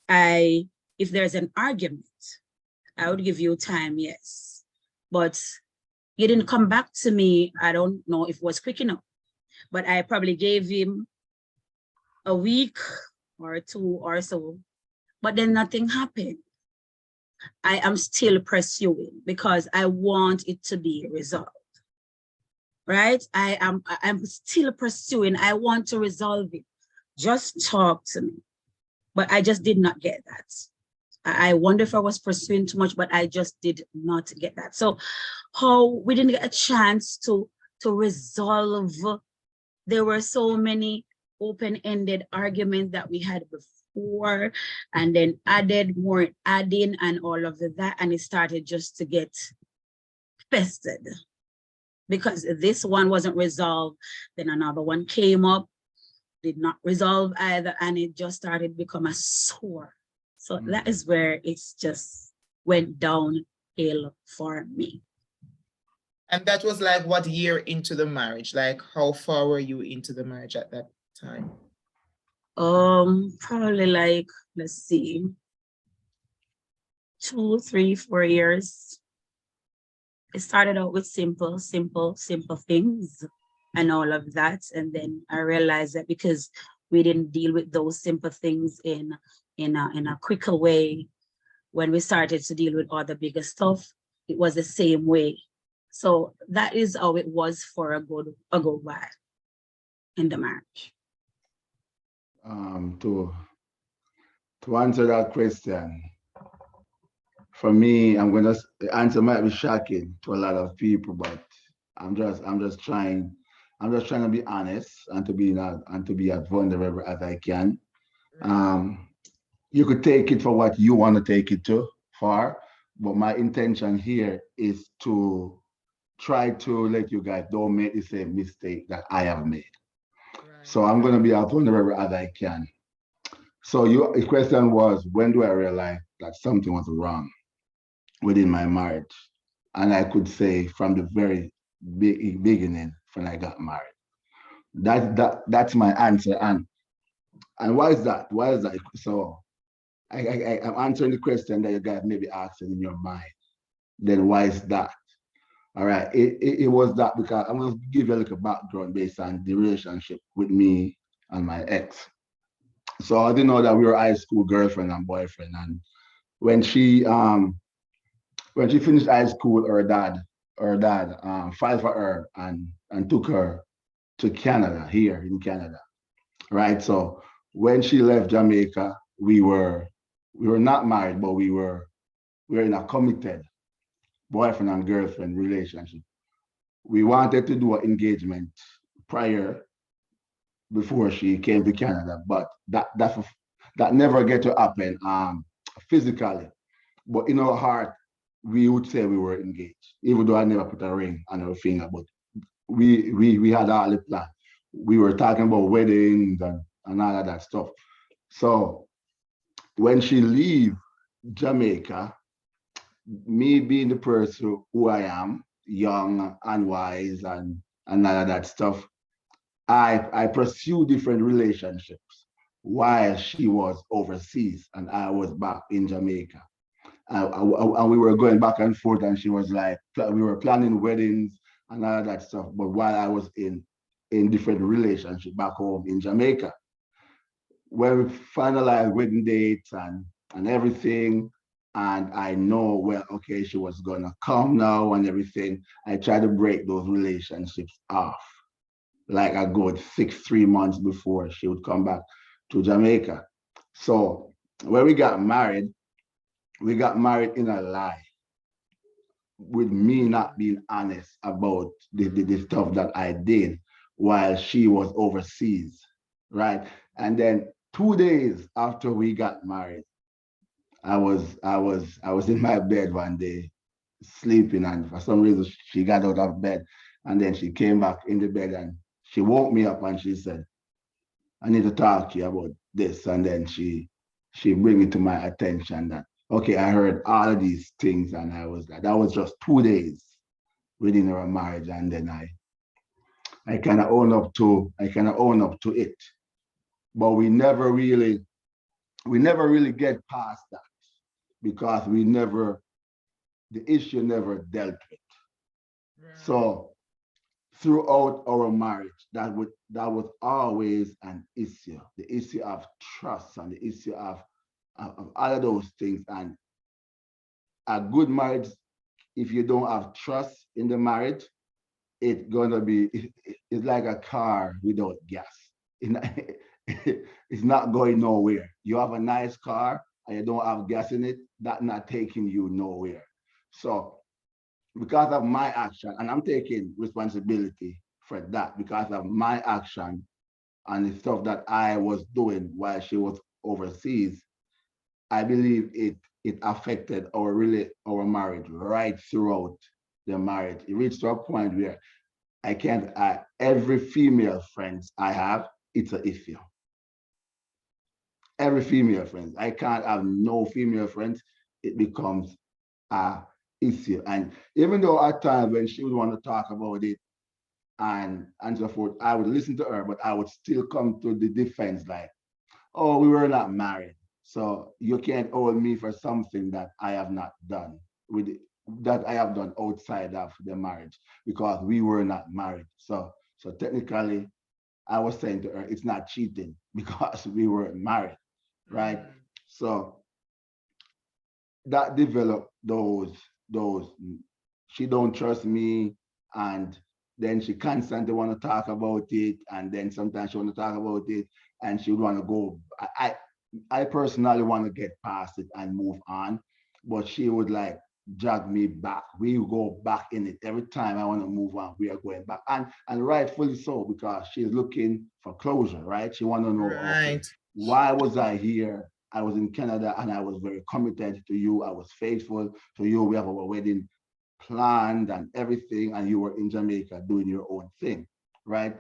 if there's an argument, I would give you time, yes. But you didn't come back to me. I don't know if it was quick enough, but I probably gave him a week or two or so, but then nothing happened. I am still pursuing because I want it to be resolved. Right? I'm still pursuing. I want to resolve it. Just talk to me. But I just did not get that. I wonder if I was pursuing too much, but I just did not get that. So how we didn't get a chance to resolve. There were so many open-ended arguments that we had before, and then more adding and all of that, and it started just to get festered because this one wasn't resolved. Then another one came up, did not resolve either, and it just started to become a sore. So that is where it's just went downhill for me. And that was like what year into the marriage? Like how far were you into the marriage at that time? Probably like, let's see, 2, 3, 4 years. It started out with simple things and all of that. And then I realized that because we didn't deal with those simple things in a quicker way, when we started to deal with all the bigger stuff, it was the same way. So that is how it was for a good while in the marriage. To answer that question, for me, the answer might be shocking to a lot of people, but I'm just trying to be honest and to be as vulnerable as I can. You could take it for what you want to take it to for, but my intention here is to try to let you guys don't make the same mistake that I have made. Right. So I'm going to be as vulnerable as I can. So your question was, when do I realize that something was wrong? within my marriage. And I could say from the very beginning when I got married. That's my answer. And why is that? Why is that? So I'm answering the question that you guys maybe asking in your mind. Then why is that? All right. It was that because I'm going to give you a little background based on the relationship with me and my ex. So I didn't know that we were high school girlfriend and boyfriend. And when she finished high school, her dad filed for her and took her to Canada, here in Canada. Right. So when she left Jamaica, we were not married, but we were in a committed boyfriend and girlfriend relationship. We wanted to do an engagement prior before she came to Canada, but that never get to happen physically. But in our heart, we would say we were engaged, even though I never put a ring on her finger. But we had all the plan. We were talking about weddings and all of that stuff. So when she leave Jamaica, me being the person who I am, young and wise and all of that stuff, I pursue different relationships while she was overseas and I was back in Jamaica. And we were going back and forth, and she was like, we were planning weddings and all of that stuff. But while I was in different relationships back home in Jamaica, when we finalized wedding dates and everything, and I know, well, okay, she was gonna come now and everything, I tried to break those relationships off like a good 3 months before she would come back to Jamaica. So when we got married in a lie, with me not being honest about the stuff that I did while she was overseas, right? And then 2 days after we got married, I was in my bed one day sleeping, and for some reason she got out of bed, and then she came back in the bed and she woke me up and she said, I need to talk to you about this. And then she bring it to my attention that, okay, I heard all of these things, and I was like, that was just 2 days within our marriage. And then I kind of own up to it. But we never really get past that because the issue never dealt with. Right. So throughout our marriage, that was always an issue, the issue of trust and the issue of all of those things. And a good marriage, if you don't have trust in the marriage, it's like a car without gas. It's not going nowhere. You have a nice car and you don't have gas in it, that's not taking you nowhere. So because of my action, and I'm taking responsibility for that because of my action and the stuff that I was doing while she was overseas, I believe it affected our marriage right throughout the marriage. It reached to a point where every female friends I have, it's an issue. Every female friends. I can't have no female friends. It becomes a issue. And even though at times when she would want to talk about it and so forth, I would listen to her, but I would still come to the defense like, oh, we were not married. So you can't hold me for something that I have not done that I have done outside of the marriage because we were not married. So technically I was saying to her, it's not cheating because we were married, right? So that developed those she don't trust me, and then she constantly want to talk about it, and then sometimes she want to talk about it and she would want to go. I personally want to get past it and move on, but she would like drag me back. We go back in it every time I want to move on. We are going back, and rightfully so because she's looking for closure, right? She want to know, okay, Right. why was I here? I was in Canada and I was very committed to you. I was faithful to you. We have our wedding planned and everything, and you were in Jamaica doing your own thing, right?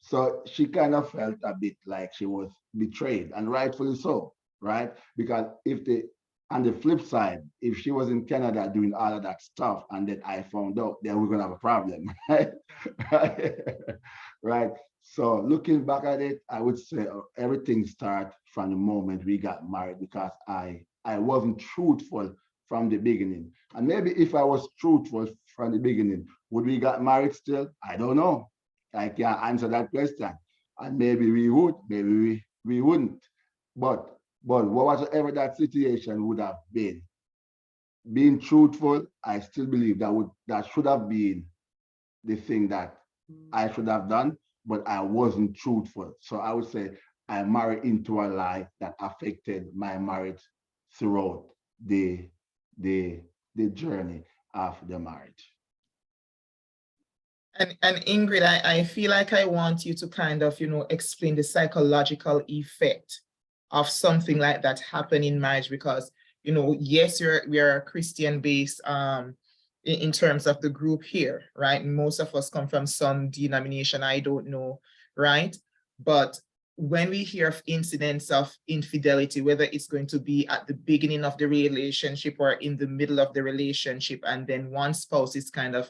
So she kind of felt a bit like she was betrayed, and rightfully so, right? Because if the on the flip side, if she was in Canada doing all of that stuff and then I found out, then we're gonna have a problem, right? Right. So looking back at it, I would say everything started from the moment we got married because I wasn't truthful from the beginning. And maybe if I was truthful from the beginning, would we got married still? I don't know. I can't answer that question. And maybe we would, maybe we wouldn't. But whatever that situation would have been, being truthful, I still believe that should have been the thing that I should have done, but I wasn't truthful. So I would say I married into a lie that affected my marriage throughout the journey of the marriage. And Ingrid, I feel like I want you to kind of, explain the psychological effect of something like that happen in marriage, because, yes, we are Christian based in terms of the group here, right? Most of us come from some denomination, I don't know, right? But when we hear of incidents of infidelity, whether it's going to be at the beginning of the relationship or in the middle of the relationship, and then one spouse is kind of,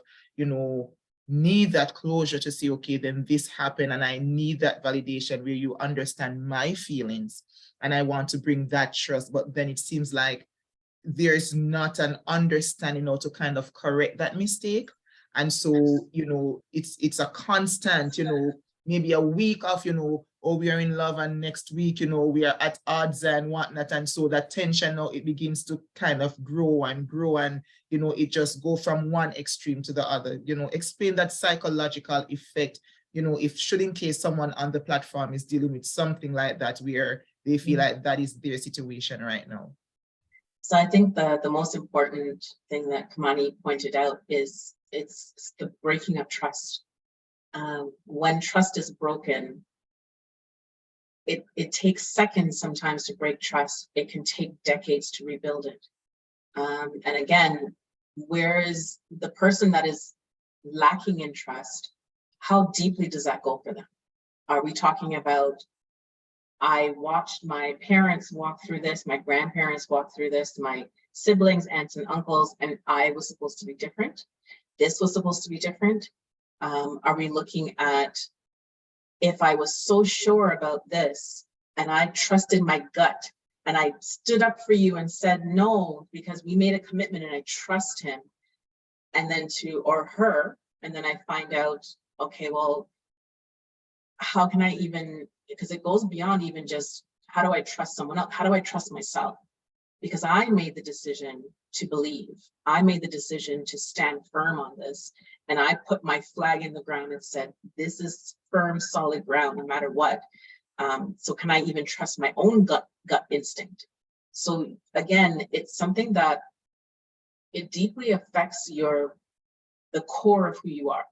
need that closure to say, okay, then this happened and I need that validation where you understand my feelings and I want to bring that trust. But then it seems like there's not an understanding how to kind of correct that mistake. And so, it's a constant, maybe a week of, oh, we are in love, and next week, we are at odds and whatnot. And so that tension now, it begins to kind of grow and grow, and, it just go from one extreme to the other. Explain that psychological effect, if should in case someone on the platform is dealing with something like that, where they feel like that is their situation right now. So I think the most important thing that Kirmane pointed out is it's the breaking of trust. When trust is broken, it takes seconds sometimes to break trust. It can take decades to rebuild it. And again, where is the person that is lacking in trust? How deeply does that go for them? Are we talking about, I watched my parents walk through this, my grandparents walk through this, my siblings, aunts and uncles, and I was supposed to be different? This was supposed to be different? Are we looking at, if I was so sure about this and I trusted my gut and I stood up for you and said no because we made a commitment and I trust him, and then or her, and then I find out, okay, well, how can I even, because it goes beyond even just how do I trust someone else? How do I trust myself? Because I made the decision to believe. I made the decision to stand firm on this. And I put my flag in the ground and said, this is firm, solid ground, no matter what. So can I even trust my own gut instinct? So again, it's something that it deeply affects the core of who you are.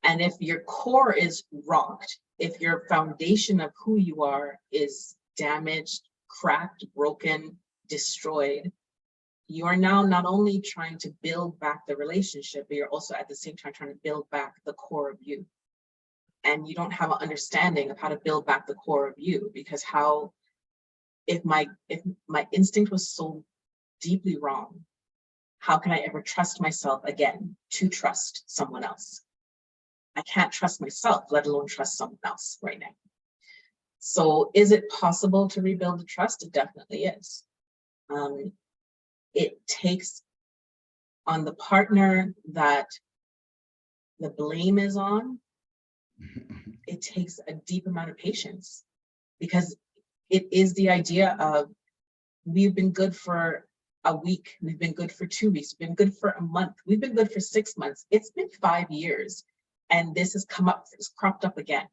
And if your core is rocked, if your foundation of who you are is damaged, cracked, broken, destroyed, you are now not only trying to build back the relationship, but you're also at the same time trying to build back the core of you. And you don't have an understanding of how to build back the core of you, because if my instinct was so deeply wrong, how can I ever trust myself again to trust someone else? I can't trust myself, let alone trust someone else right now. So is it possible to rebuild the trust? It definitely is. It takes on the partner that the blame is on, it takes a deep amount of patience, because it is the idea of, we've been good for a week, we've been good for 2 weeks, we've been good for a month, we've been good for 6 months, it's been 5 years, and this has it's cropped up again,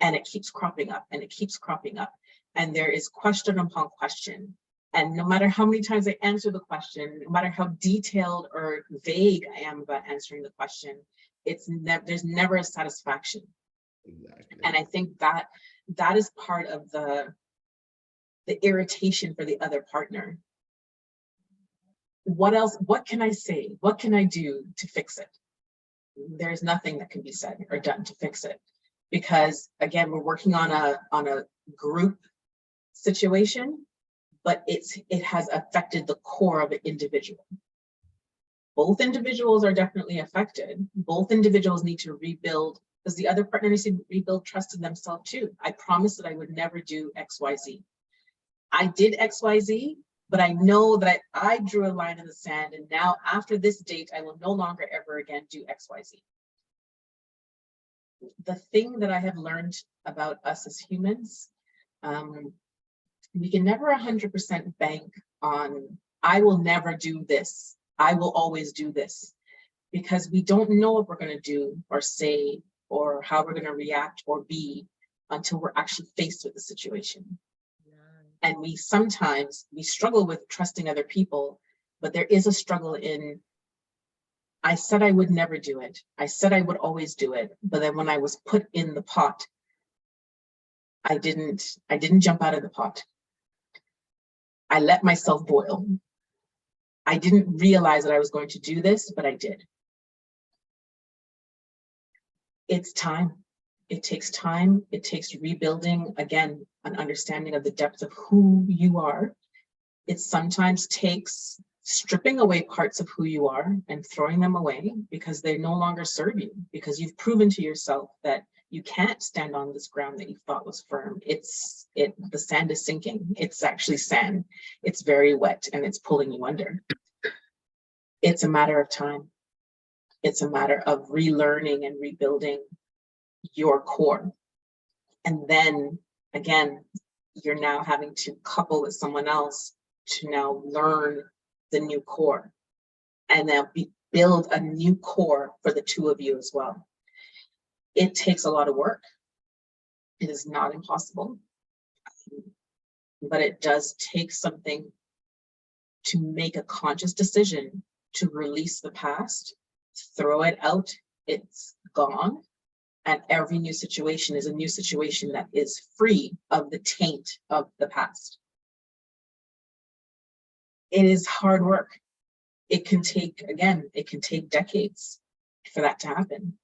and it keeps cropping up, and it keeps cropping up, and there is question upon question. And no matter how many times I answer the question, no matter how detailed or vague I am about answering the question, there's never a satisfaction. Exactly. And I think that is part of the irritation for the other partner. What else? What can I say? What can I do to fix it? There's nothing that can be said or done to fix it, because again, we're working on a group situation. but it has affected the core of an individual. Both individuals are definitely affected. Both individuals need to rebuild, because the other partner needs to rebuild trust in themselves too. I promised that I would never do XYZ. I did XYZ, but I know that I drew a line in the sand, and now after this date, I will no longer ever again do XYZ. The thing that I have learned about us as humans, we can never 100% bank on, I will never do this, I will always do this, because we don't know what we're going to do or say or how we're going to react or be until we're actually faced with the situation. And we sometimes struggle with trusting other people, but there is a struggle in, I said I would never do it. I said I would always do it. But then when I was put in the pot, I didn't jump out of the pot. I let myself boil. I didn't realize that I was going to do this, but I did. It's time. It takes time. It takes rebuilding, again, an understanding of the depth of who you are. It sometimes takes stripping away parts of who you are and throwing them away because they no longer serve you, because you've proven to yourself that you can't stand on this ground that you thought was firm. The sand is sinking. It's actually sand. It's very wet and it's pulling you under. It's a matter of time. It's a matter of relearning and rebuilding your core. And then again, you're now having to couple with someone else to now learn the new core and then build a new core for the two of you as well. It takes a lot of work. It is not impossible, but it does take something to make a conscious decision to release the past, throw it out, it's gone. And every new situation is a new situation that is free of the taint of the past. It is hard work. It can take, again, it can take decades for that to happen.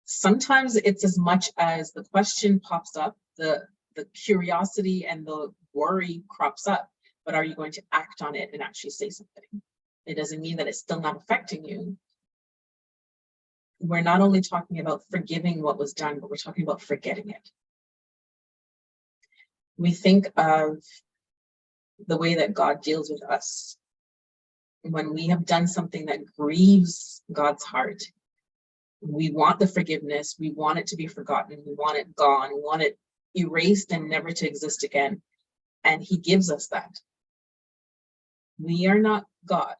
Sometimes it's as much as the question pops up, the curiosity and the worry crops up, but are you going to act on it and actually say something? It doesn't mean that it's still not affecting you. We're not only talking about forgiving what was done, but we're talking about forgetting it. We think of the way that God deals with us. When we have done something that grieves God's heart, we want the forgiveness, we want it to be forgotten, we want it gone, we want it erased and never to exist again. And he gives us that. We are not God.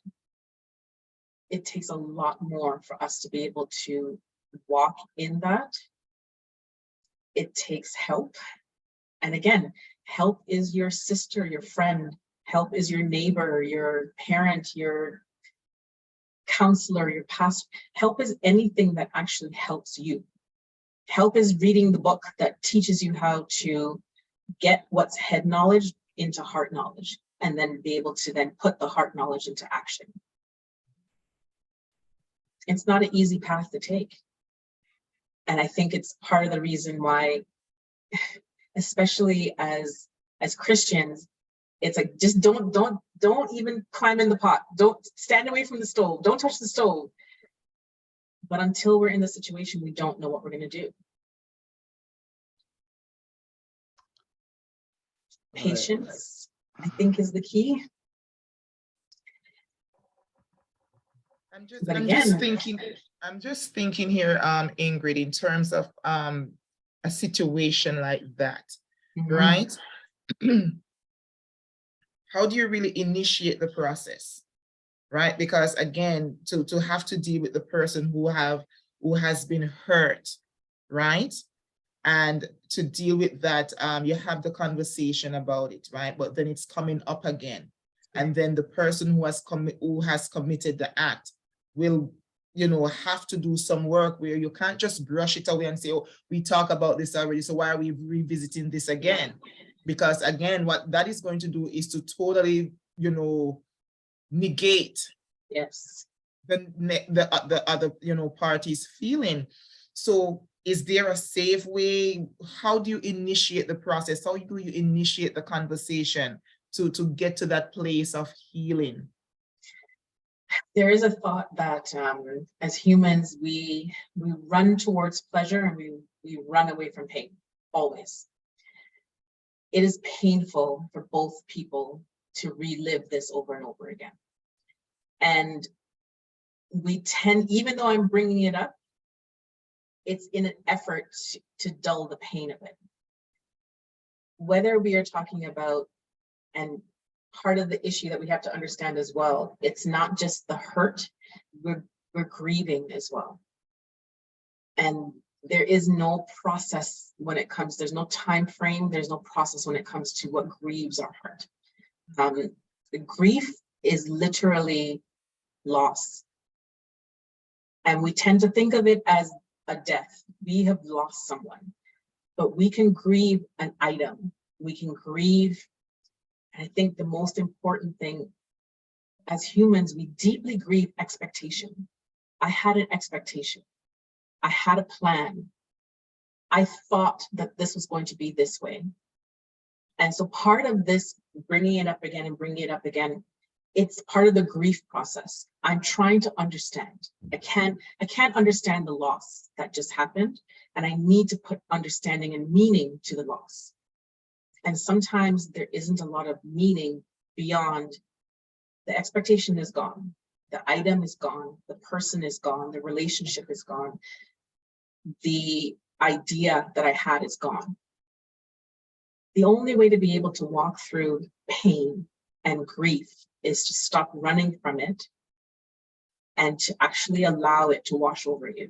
It takes a lot more for us to be able to walk in that. It takes help. And again, help is your sister, your friend. Help is your neighbor, your parent, your counselor, your pastor. Help is anything that actually helps you. Help is reading the book that teaches you how to get what's head knowledge into heart knowledge, and then be able to then put the heart knowledge into action. It's not an easy path to take. And I think it's part of the reason why, especially as Christians, it's like, just don't even climb in the pot. Don't stand away from the stove. Don't touch the stove. But until we're in the situation, we don't know what we're going to do. Patience, I think, is the key. I'm just thinking here, Ingrid, in terms of a situation like that, right? How do you really initiate the process, right? Because again, to have to deal with the person who has been hurt, right? And to deal with that, you have the conversation about it, right? But then it's coming up again, and then the person who has committed the act will, have to do some work where you can't just brush it away and say, oh, we talked about this already, so why are we revisiting this again? Because again, what that is going to do is to totally, negate the other, party's feeling. So is there a safe way? How do you initiate the process? How do you initiate the conversation to get to that place of healing? There is a thought that as humans, we run towards pleasure and we run away from pain, always. It is painful for both people to relive this over and over again. And we tend, even though I'm bringing it up, it's in an effort to dull the pain of it. Whether we are talking about, and part of the issue that we have to understand as well, it's not just the hurt, we're grieving as well. And there is no process when it comes, there's no time frame, there's no process when it comes to what grieves our heart. The grief is literally loss. And we tend to think of it as a death. We have lost someone, but we can grieve an item. We can grieve. And I think the most important thing as humans, we deeply grieve expectation. I had an expectation. I had a plan. I thought that this was going to be this way. And so part of this bringing it up again and bringing it up again, it's part of the grief process. I'm trying to understand. I can't understand the loss that just happened, and I need to put understanding and meaning to the loss. And sometimes there isn't a lot of meaning beyond the expectation is gone, the item is gone, the person is gone, the relationship is gone, the idea that I had is gone. The only way to be able to walk through pain and grief is to stop running from it and to actually allow it to wash over you.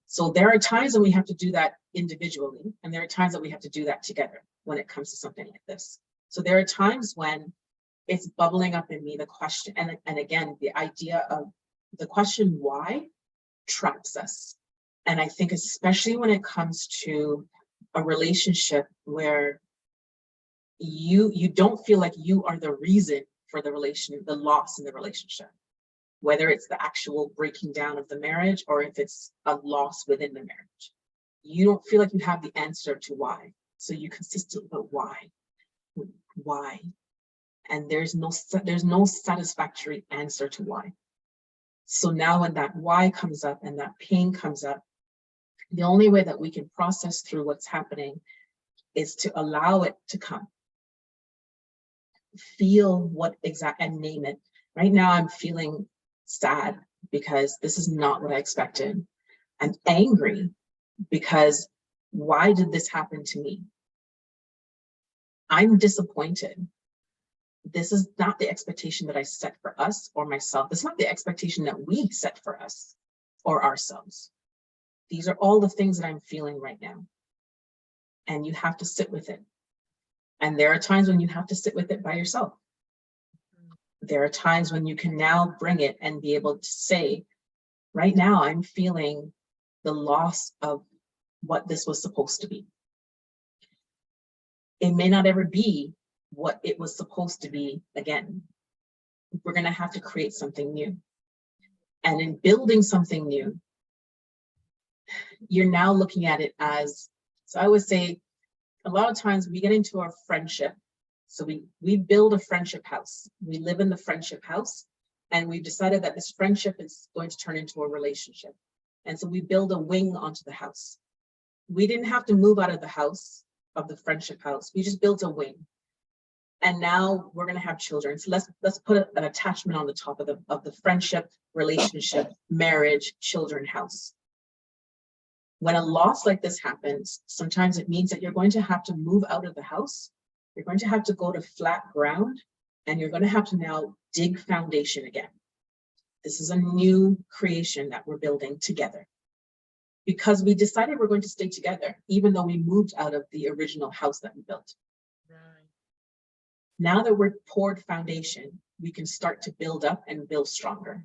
So there are times when we have to do that individually, and there are times that we have to do that together when it comes to something like this. So there are times when it's bubbling up in me, the question, and again, the idea of the question why traps us. And I think especially when it comes to a relationship where you don't feel like you are the reason for the loss in the relationship, whether it's the actual breaking down of the marriage or if it's a loss within the marriage. You don't feel like you have the answer to why. So you consistently, but why? And there's no satisfactory answer to why. So now when that why comes up and that pain comes up, the only way that we can process through what's happening is to allow it to come. Feel what exact and name it. Right now I'm feeling sad because this is not what I expected. I'm angry because why did this happen to me? I'm disappointed. This is not the expectation that I set for us or myself. It's not the expectation that we set for us or ourselves. These are all the things that I'm feeling right now. And you have to sit with it. And there are times when you have to sit with it by yourself. There are times when you can now bring it and be able to say, right now I'm feeling the loss of what this was supposed to be. It may not ever be what it was supposed to be again. We're going to have to create something new. And in building something new, you're now looking at it as, so I would say, a lot of times we get into our friendship. So we build a friendship house. We live in the friendship house, and we've decided that this friendship is going to turn into a relationship. And so we build a wing onto the house. We didn't have to move out of the house, of the friendship house. We just built a wing. And now we're going to have children. So let's put an attachment on the top of the friendship, relationship, marriage, children house. When a loss like this happens, sometimes it means that you're going to have to move out of the house. You're going to have to go to flat ground, and you're going to have to now dig foundation again. This is a new creation that we're building together. Because we decided we're going to stay together, even though we moved out of the original house that we built. Right. Now that we're poured foundation, we can start to build up and build stronger.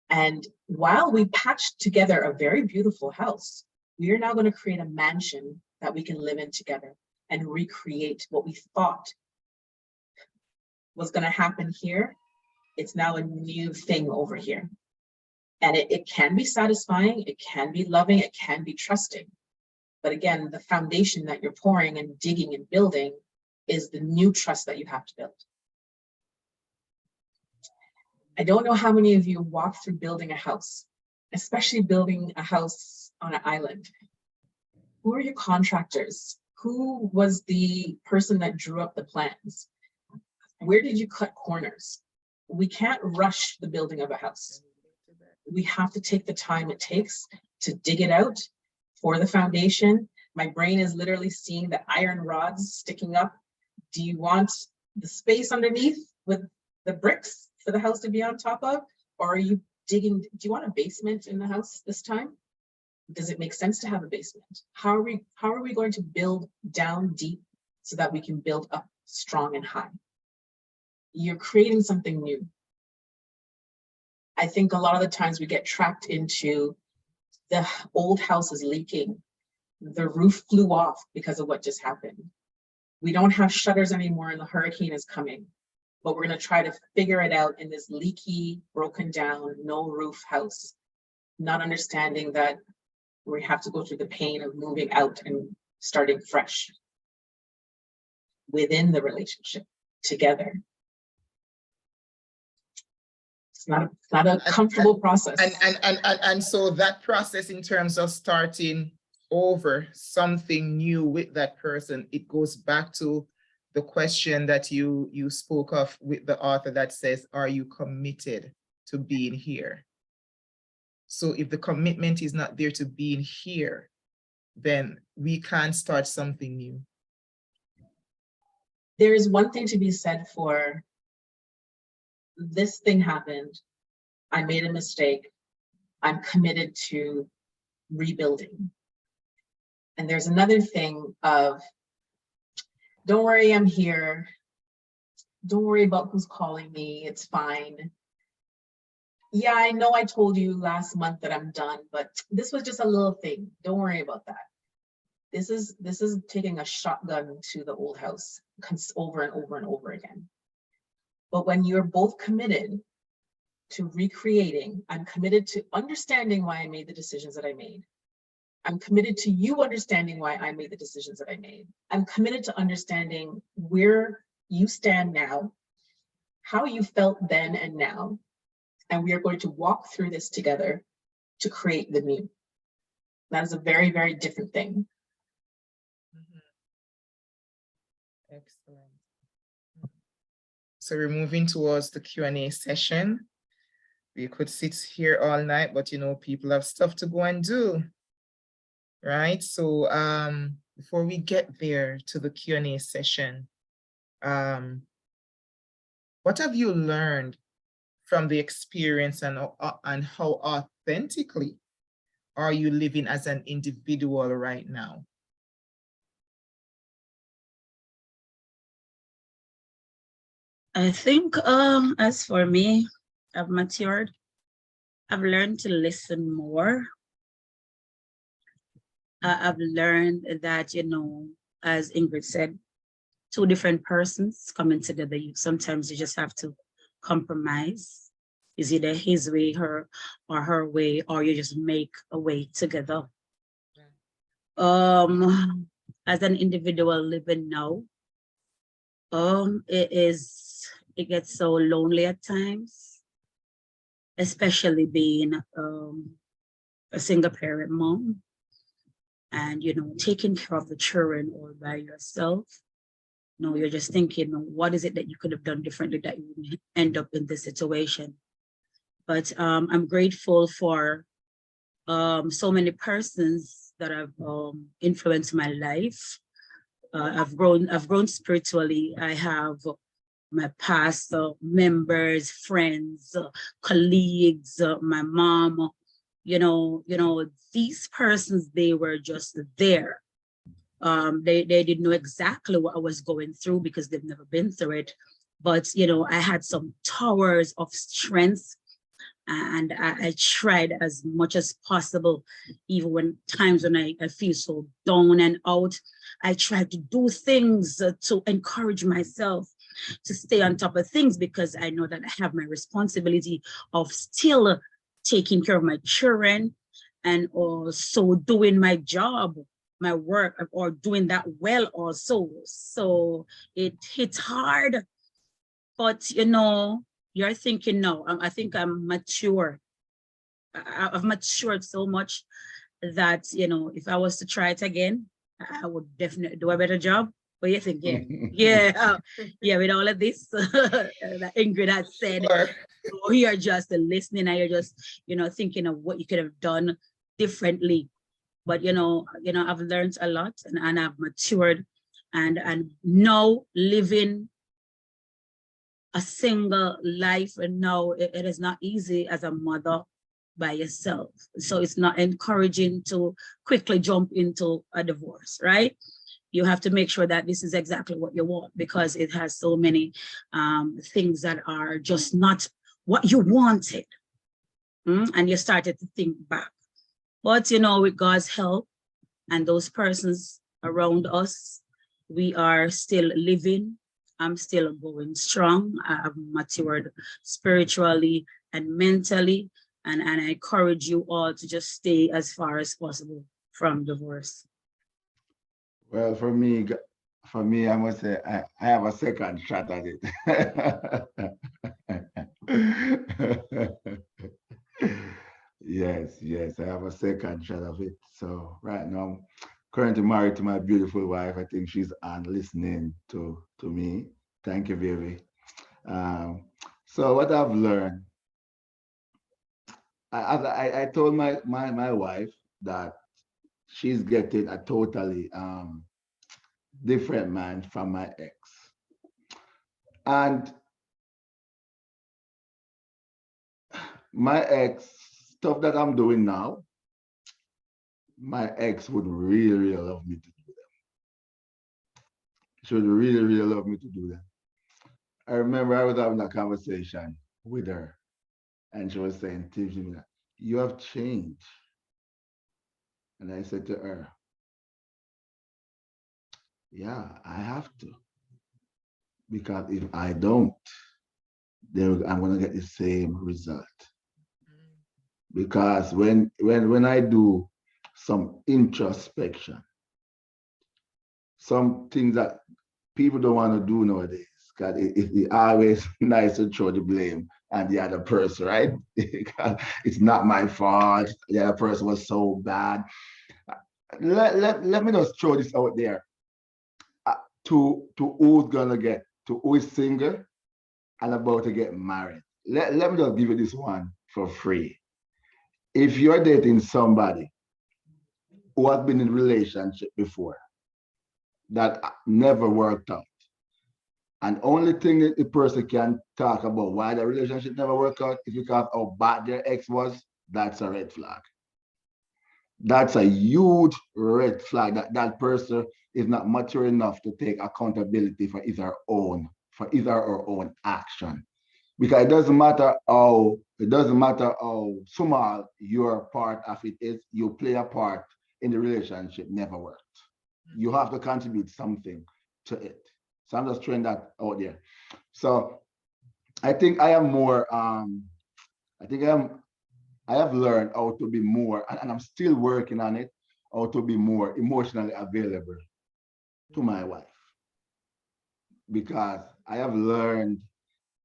And while we patched together a very beautiful house, we are now going to create a mansion that we can live in together and recreate what we thought was going to happen here. It's now a new thing over here. And it can be satisfying, it can be loving, it can be trusting. But again, the foundation that you're pouring and digging and building is the new trust that you have to build. I don't know how many of you walk through building a house, especially building a house on an island. Who are your contractors? Who was the person that drew up the plans? Where did you cut corners? We can't rush the building of a house. We have to take the time it takes to dig it out for the foundation. My brain is literally seeing the iron rods sticking up. Do you want the space underneath with the bricks for the house to be on top of? Or are you digging, do you want a basement in the house this time? Does it make sense to have a basement? How are we going to build down deep so that we can build up strong and high? You're creating something new. I think a lot of the times we get trapped into the old house is leaking. The roof flew off because of what just happened. We don't have shutters anymore and the hurricane is coming, but we're going to try to figure it out in this leaky, broken down, no roof house, not understanding that we have to go through the pain of moving out and starting fresh within the relationship together. It's not a comfortable process. And so that process in terms of starting over something new with that person, it goes back to the question that you spoke of with the author that says, are you committed to being here? So if the commitment is not there to being here, then we can't start something new. There is one thing to be said for this thing happened. I made a mistake. I'm committed to rebuilding. And there's another thing of, don't worry, I'm here. Don't worry about who's calling me. It's fine. Yeah, I know I told you last month that I'm done, but this was just a little thing. Don't worry about that. This is taking a shotgun to the old house over and over and over again. But when you're both committed to recreating, I'm committed to understanding why I made the decisions that I made. I'm committed to you understanding why I made the decisions that I made. I'm committed to understanding where you stand now, how you felt then and now, and we are going to walk through this together to create the new. That is a very, very different thing. Excellent. So we're moving towards the Q&A session. We could sit here all night, but you know, people have stuff to go and do, right? So before we get there to the Q&A session, what have you learned from the experience, and how authentically are you living as an individual right now? I think as for me, I've matured. I've learned to listen more. I've learned that, you know, as Ingrid said, two different persons coming together, sometimes you just have to compromise. Is either his way, her, or her way, or you just make a way together. As an individual living now, it gets so lonely at times, especially being a single parent mom, and you know, taking care of the children all by yourself. No, you're just thinking, what is it that you could have done differently that you would end up in this situation? But I'm grateful for so many persons that have influenced my life. I've grown spiritually. I have my past members, friends, colleagues, my mom. You know, these persons, they were just there. They didn't know exactly what I was going through because they've never been through it. But, you know, I had some towers of strength, and I tried as much as possible, even when times when I feel so down and out. I tried to do things to encourage myself to stay on top of things, because I know that I have my responsibility of still taking care of my children and also doing my job, my work or doing that well also. So it hits hard, but you know, you're thinking, no, I think I'm mature. I've matured so much that, you know, if I was to try it again, I would definitely do a better job. But you think, yeah, yeah, yeah, with all of this, that Ingrid had said, Sure. you're just listening and you're just, you know, thinking of what you could have done differently. But, you know, I've learned a lot and I've matured and now living a single life, and now it is not easy as a mother by yourself. So it's not encouraging to quickly jump into a divorce, right? You have to make sure that this is exactly what you want, because it has so many things that are just not what you wanted. And you started to think back. But, you know, with God's help and those persons around us, we are still living. I'm still going strong. I've matured spiritually and mentally. And I encourage you all to just stay as far as possible from divorce. Well, for me, I must say I have a second shot at it. Yes, I have a second shot of it. So right now, I'm currently married to my beautiful wife. I think she's on listening to me. Thank you, baby. Um, so what I've learned, I told my wife that she's getting a totally different man from my ex. And my ex, stuff that I'm doing now, my ex would really, really love me to do them. She would really, really love me to do them. I remember I was having a conversation with her, and she was saying to me, you have changed. And I said to her, yeah, I have to. Because if I don't, then I'm gonna get the same result. Because when I do some introspection, some things that people don't want to do nowadays, because it's always nice to throw the blame on the other person, right? It's not my fault. The other person was so bad. Let me just throw this out there. To who's gonna get, to who is single and about to get married. Let me just give you this one for free. If you're dating somebody who has been in a relationship before that never worked out, and only thing that the person can talk about why the relationship never worked out is because how bad their ex was, that's a red flag. That's a huge red flag that that person is not mature enough to take accountability for his or her own action. Because it doesn't matter how small your part of it is, you play a part in the relationship never worked. You have to contribute something to it. So I'm just throwing that out there. So I think I am more I think I have learned how to be more, and I'm still working on it, how to be more emotionally available to my wife. Because I have learned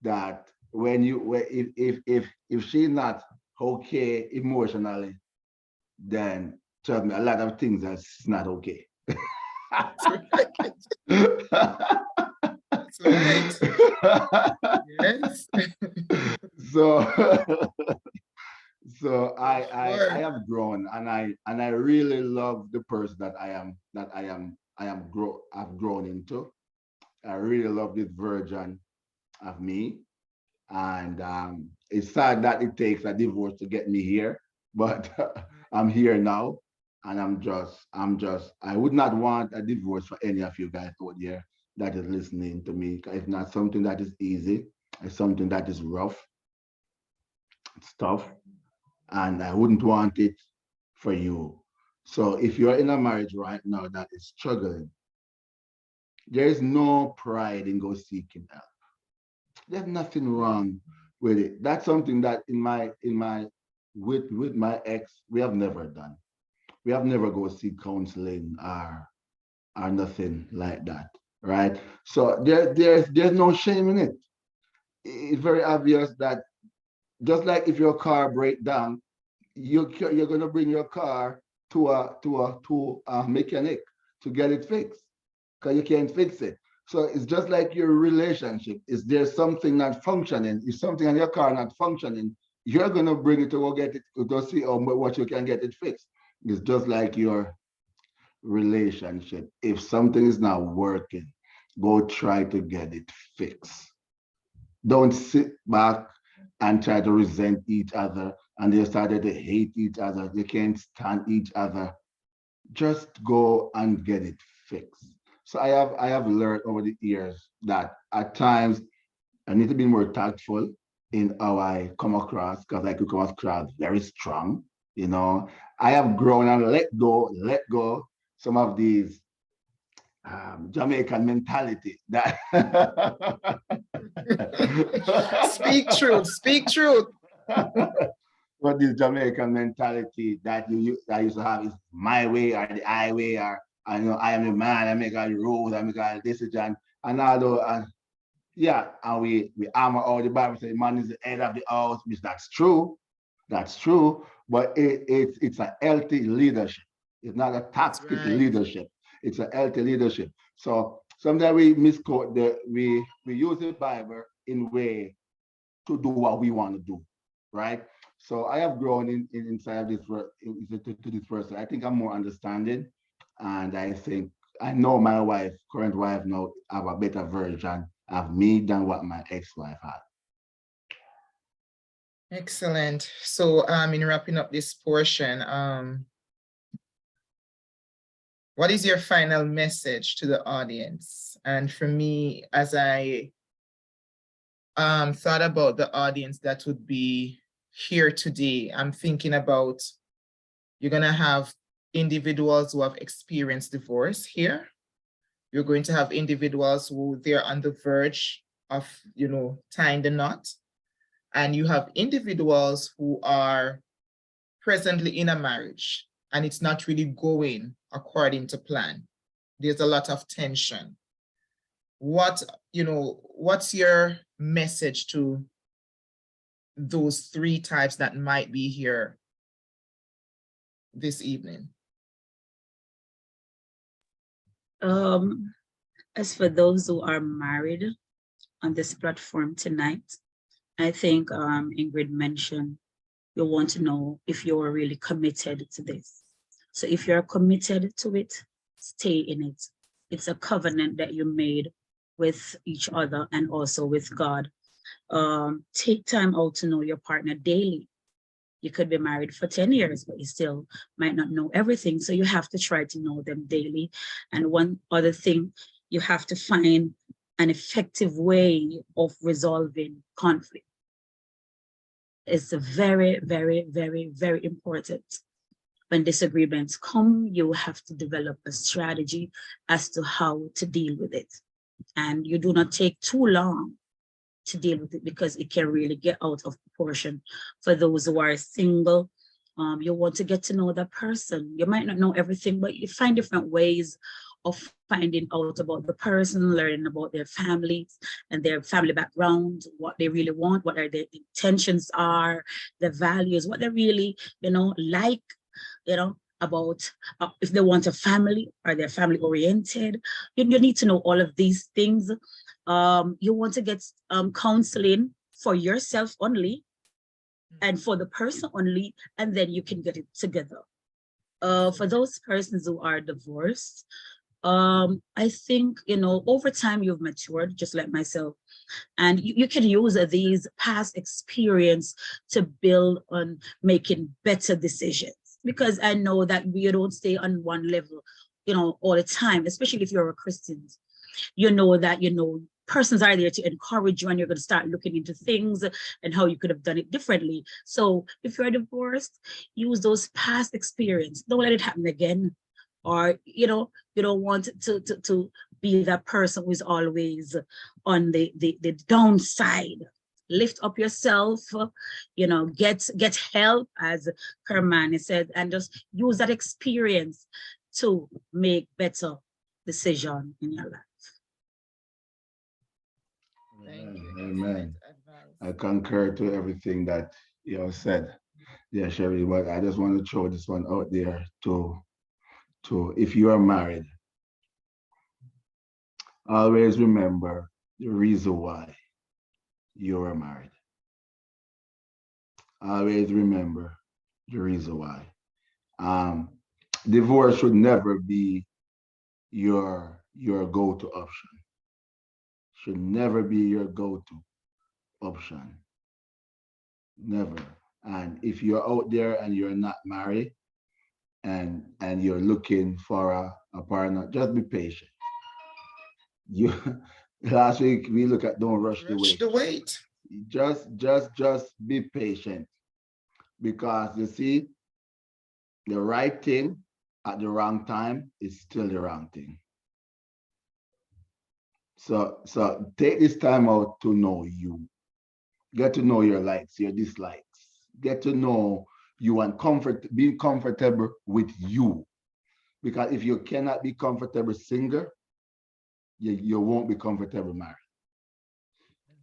that if she's not okay emotionally, then trust me, a lot of things that's not okay. That's right. Yes. So so I Sure. have grown, and I really love the person that I've grown into. I really love this version of me. And it's sad that it takes a divorce to get me here, but I'm here now. And I would not want a divorce for any of you guys out there that is listening to me. It's not something that is easy. It's something that is rough. It's tough. And I wouldn't want it for you. So if you're in a marriage right now that is struggling, there is no pride in go seeking help. There's nothing wrong with it. That's something that in my with my ex we have never done. we have never go seek counseling or nothing like that, right? So there's no shame in it. It's very obvious that just like if your car break down, you're gonna bring your car to a mechanic to get it fixed because you can't fix it. So it's just like your relationship. Is there something not functioning? Is something on your car not functioning? You're gonna bring it to go get it to go see what you can get it fixed. It's just like your relationship. If something is not working, go try to get it fixed. Don't sit back and try to resent each other and they started to hate each other. They can't stand each other. Just go and get it fixed. So I have learned over the years that at times I need to be more tactful in how I come across because I could come across very strong. You know, I have grown and let go some of these Jamaican mentality that Speak truth, speak truth. what this Jamaican mentality that that I used to have is my way or the highway or I know I am the man, I make all the rules, I make all the decision. And although yeah, and we armor all the Bible say man is the head of the house, which that's true. That's true, but it's a healthy leadership. It's not a toxic Right. leadership. It's a healthy leadership. So sometimes we misquote we use the Bible in way to do what we want to do, right? So I have grown inside this to this person. I think I'm more understanding, and I think I know my wife, current wife, now have a better version of me than what my ex-wife had. Excellent. So in wrapping up this portion, what is your final message to the audience? And for me, as I thought about the audience that would be here today, I'm thinking about you're gonna have individuals who have experienced divorce here. You're going to have individuals who they're on the verge of, tying the knot. And you have individuals who are presently in a marriage and it's not really going according to plan. There's a lot of tension. What's your message to those three types that might be here this evening? As for those who are married on this platform tonight, I think Ingrid mentioned you want to know if you're really committed to this. So if you're committed to it, stay in it. It's a covenant that you made with each other and also with God. Take time out to know your partner daily. You could be married for 10 years, but you still might not know everything. So you have to try to know them daily. And one other thing, you have to find an effective way of resolving conflict. It's very, very, very, very important. When disagreements come, you have to develop a strategy as to how to deal with it. And you do not take too long to deal with it because it can really get out of proportion. For those who are single, you want to get to know that person. You might not know everything, but you find different ways of finding out about the person, learning about their families and their family background, what they really want, what their intentions are, their values, what they really, like, about if they want a family, are they family oriented? You need to know all of these things. You want to get counseling for yourself only and for the person only, and then you can get it together. For those persons who are divorced, I think, over time you've matured, just like myself, and you can use these past experience to build on making better decisions. Because I know that we don't stay on one level, all the time, especially if you're a Christian. You know that, persons are there to encourage you and you're going to start looking into things and how you could have done it differently. So if you're divorced, use those past experience. Don't let it happen again. Or, you don't want to be that person who is always on the downside. lift up yourself, get help, as Kirmane said, and just use that experience to make better decision in your life. Thank you. Amen. Excellent advice. I concur to everything that you have said. Yeah, Sherry, but I just want to throw this one out there to if you are married, always remember the reason why you are married. Always remember the reason why. Divorce should never be your go-to option. Should never be your go-to option. Never. And if you're out there and you're not married and you're looking for a partner, just be patient. You last week we look at don't rush the Rush wait. the wait. Just be patient, because you see, the right thing at the wrong time is still the wrong thing. So take this time out to know you. Get to know your likes, your dislikes. Get to know you and being comfortable with you. Because if you cannot be comfortable single, you won't be comfortable married.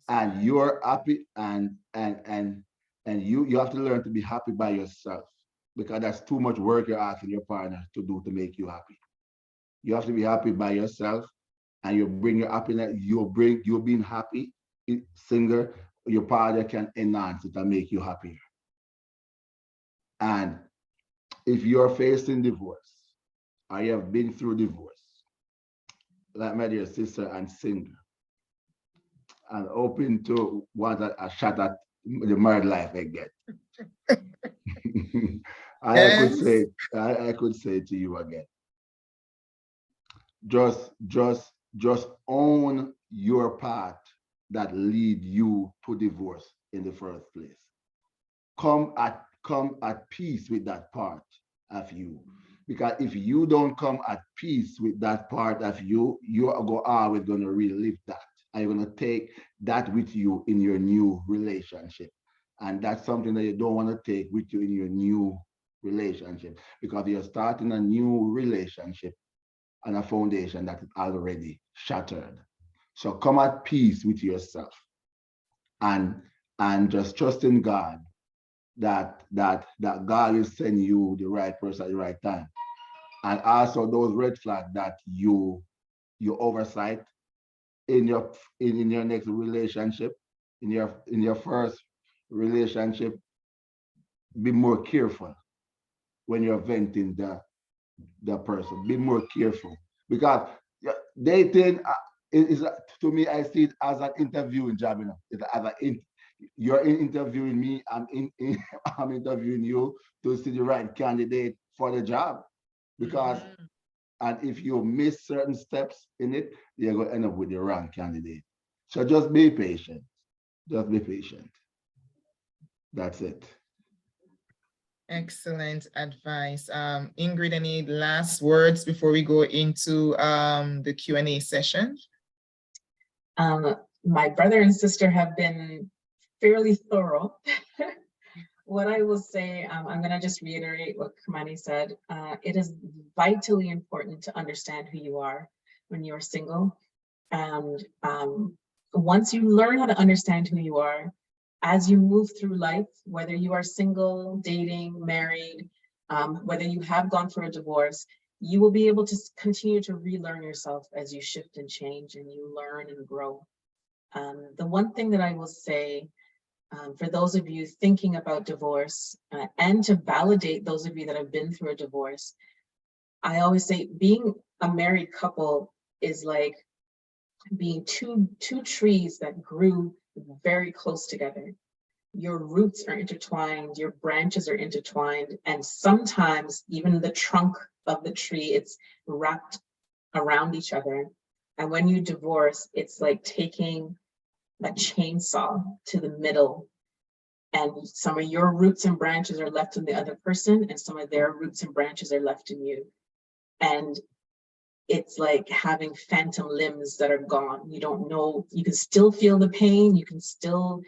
And you're happy, and you have to learn to be happy by yourself, because that's too much work you're asking your partner to do to make you happy. You have to be happy by yourself, and you bring your happiness, you're being happy, single, your partner can enhance it and make you happier. And if you're facing divorce, or you have been through divorce, like my dear sister and single, and open to want a shot at the married life again. I could say to you again, just own your part that lead you to divorce in the first place. Come at peace with that part of you. Because if you don't come at peace with that part of you, you are always going to relive that. And you're going to take that with you in your new relationship. And that's something that you don't want to take with you in your new relationship, because you're starting a new relationship on a foundation that is already shattered. So come at peace with yourself, and just trust in God that God will send you the right person at the right time. And also those red flags that you oversight in your next relationship, in your first relationship, be more careful when you're venting the person. Be more careful, because dating is, to me, I see it as an interviewing job. It's as you're interviewing me, I'm interviewing you to see the right candidate for the job. Because and if you miss certain steps in it, you're going to end up with the wrong candidate. So just be patient. Just be patient. That's it. Excellent advice. Ingrid, any last words before we go into the Q&A session? My brother and sister have been fairly thorough. What I will say, I'm going to just reiterate what Kirmane said. It is vitally important to understand who you are when you're single. And once you learn how to understand who you are, as you move through life, whether you are single, dating, married, whether you have gone through a divorce, you will be able to continue to relearn yourself as you shift and change and you learn and grow. The one thing that I will say, for those of you thinking about divorce, and to validate those of you that have been through a divorce, I always say being a married couple is like being two trees that grew very close together. Your roots are intertwined, your branches are intertwined, and sometimes even the trunk of the tree, it's wrapped around each other. And when you divorce, it's like taking a chainsaw to the middle, and some of your roots and branches are left in the other person, and some of their roots and branches are left in you. And it's like having phantom limbs that are gone. You don't know, you can still feel the pain, you can still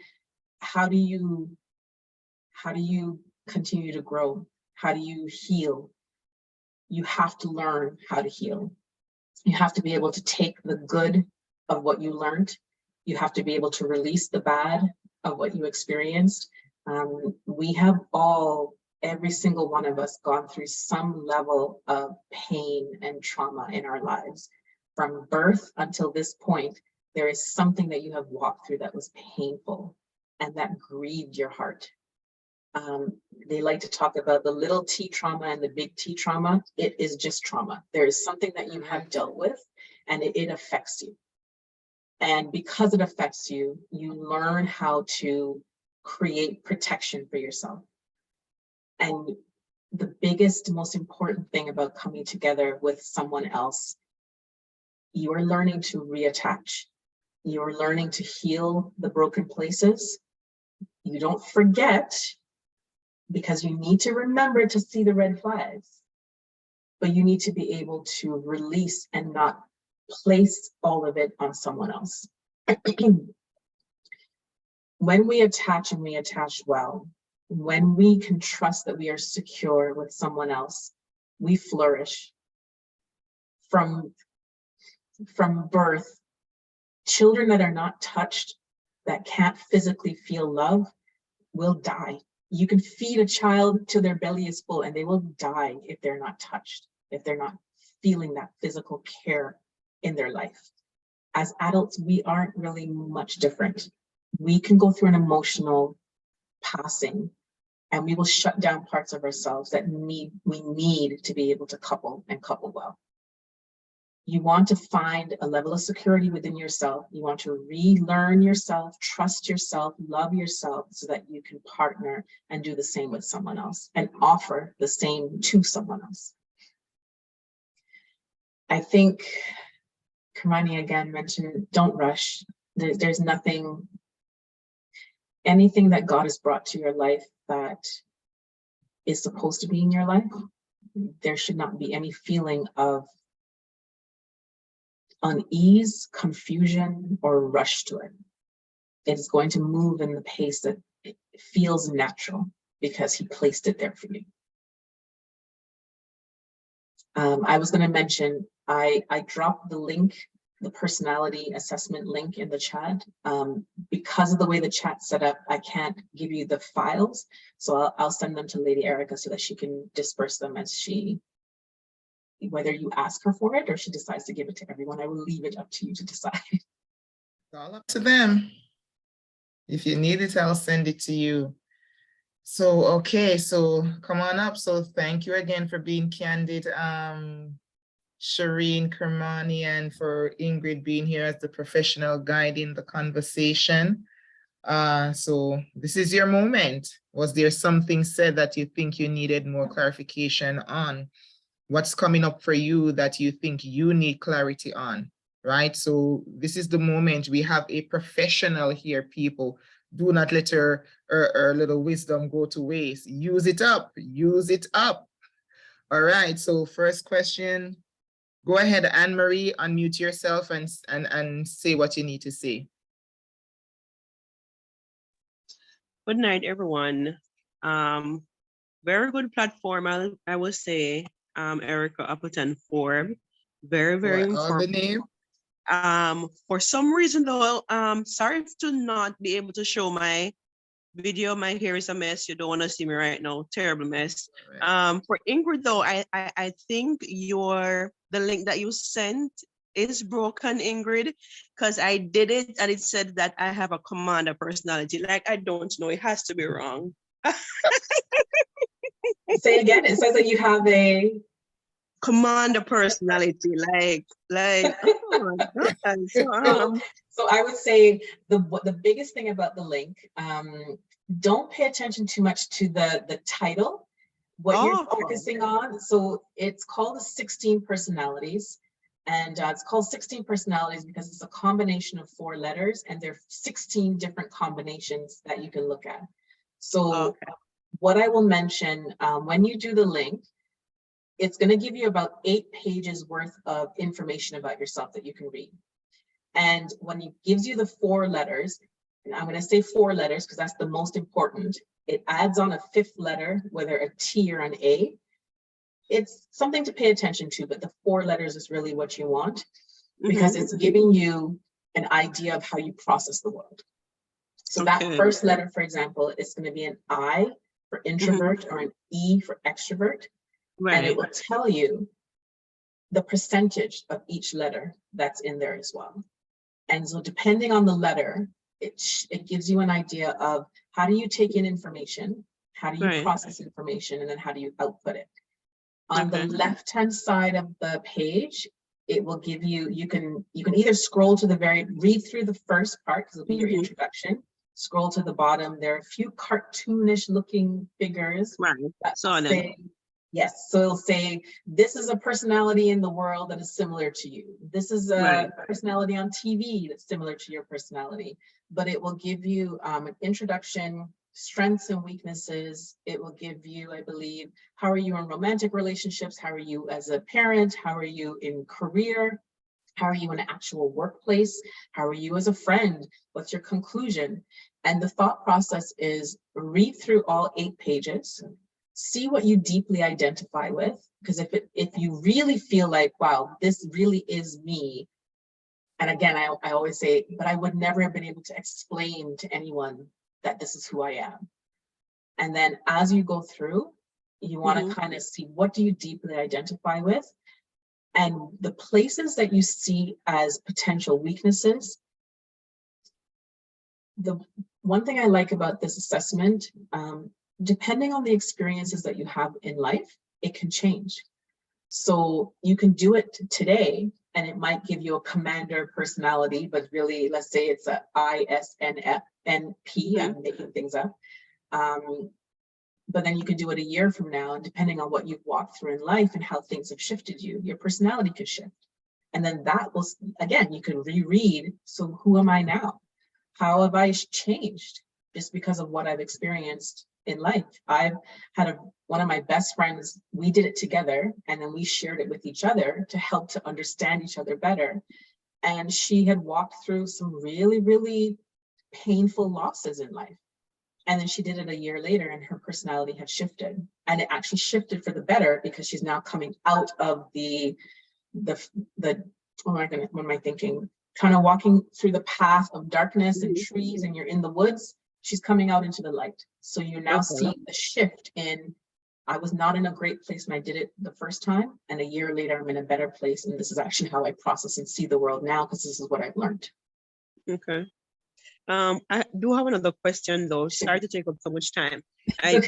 how do you continue to grow? How do you heal? You have to learn how to heal. You have to be able to take the good of what you learned. You have to be able to release the bad of what you experienced. We have every single one of us gone through some level of pain and trauma in our lives. From birth until this point, there is something that you have walked through that was painful and that grieved your heart. They like to talk about the little T trauma and the big T trauma. It is just trauma. There is something that you have dealt with and it affects you. And because it affects you, you learn how to create protection for yourself. And the biggest, most important thing about coming together with someone else, you are learning to reattach. You are learning to heal the broken places. You don't forget, because you need to remember to see the red flags, but you need to be able to release and not place all of it on someone else. When we attach and we attach well, when we can trust that we are secure with someone else, we flourish. From birth, children that are not touched, that can't physically feel love, will die. You can feed a child till their belly is full and they will die if they're not touched, if they're not feeling that physical care in their life. As adults, we aren't really much different. We can go through an emotional passing and we will shut down parts of ourselves that we need to be able to couple well. You want to find a level of security within yourself. You want to relearn yourself, trust yourself, love yourself so that you can partner and do the same with someone else and offer the same to someone else. I think Kirmane again mentioned, don't rush. There's nothing, anything that God has brought to your life that is supposed to be in your life, there should not be any feeling of unease, confusion, or rush to it. It is going to move in the pace that it feels natural because He placed it there for you. I was going to mention, I dropped the link, the personality assessment link in the chat. Because of the way the chat's set up, I can't give you the files. So I'll send them to Lady Erica so that she can disperse them as whether you ask her for it or she decides to give it to everyone. I will leave it up to you to decide. It's all up to them. If you need it, I'll send it to you. So, okay, so come on up. So thank you again for being candid, Shireen, Kirmane, and for Ingrid being here as the professional guiding the conversation. So this is your moment. Was there something said that you think you needed more clarification on? What's coming up for you that you think you need clarity on, right? So this is the moment. We have a professional here, people. Do not let her little wisdom go to waste. Use it up, use it up. All right, so first question. Go ahead, Anne-Marie, unmute yourself and say what you need to say. Good night, everyone. Very good platform, I will say, Erica Appleton for very informative. For some reason though, sorry to not be able to show my video. My hair is a mess. You don't want to see me right now. Terrible mess. Right. For Ingrid though, I think the link that you sent is broken, Ingrid, because I did it and it said that I have a commander personality. Like, I don't know, it has to be wrong. Say again, it says that you have a commander personality, like oh my God. So I would say the biggest thing about the link, don't pay attention too much to the title, what you're focusing on. So it's called the 16 personalities, and it's called 16 personalities because it's a combination of 4 letters, and there are 16 different combinations that you can look at. So what I will mention, when you do the link, it's going to give you about 8 pages worth of information about yourself that you can read. And when it gives you the 4 letters, and I'm going to say 4 letters because that's the most important. It adds on a 5th letter, whether a T or an A. It's something to pay attention to, but the 4 letters is really what you want because it's giving you an idea of how you process the world. So that first letter, for example, is going to be an I for introvert or an E for extrovert. And it will tell you the percentage of each letter that's in there as well. And so depending on the letter, it gives you an idea of how do you take in information, how do you process information, and then how do you output it. On the left-hand side of the page, it will give you, you can either scroll to the read through the first part, because it'll be your introduction, scroll to the bottom. There are a few cartoonish looking figures. That say, yes, so it'll say, this is a personality in the world that is similar to you. This is a personality on TV that's similar to your personality. But it will give you an introduction, strengths and weaknesses. It will give you, I believe, how are you in romantic relationships? How are you as a parent? How are you in career? How are you in an actual workplace? How are you as a friend? What's your conclusion? And the thought process is read through all 8 pages, see what you deeply identify with, because if you really feel like, wow, this really is me. And again, I always say, but I would never have been able to explain to anyone that this is who I am. And then as you go through, you want to kind of see what do you deeply identify with, and the places that you see as potential weaknesses. The one thing I like about this assessment, depending on the experiences that you have in life, it can change. So you can do it today and it might give you a commander personality, but really, let's say it's a ISNP, I'm making things up. But then you can do it a year from now, and depending on what you've walked through in life and how things have shifted you, your personality could shift. And then that will, again, you can reread, so who am I now? How have I changed just because of what I've experienced in life? I've had one of my best friends, we did it together, and then we shared it with each other to help to understand each other better. And she had walked through some really, really painful losses in life. And then she did it a year later and her personality had shifted. And it actually shifted for the better because she's now coming out of the what am I thinking? Kind of walking through the path of darkness and trees, and you're in the woods. She's coming out into the light. So you're now seeing the shift in, I was not in a great place when I did it the first time, and a year later I'm in a better place, and this is actually how I process and see the world now, because this is what I've learned. Okay. I do have another question though. Sorry to take up so much time. I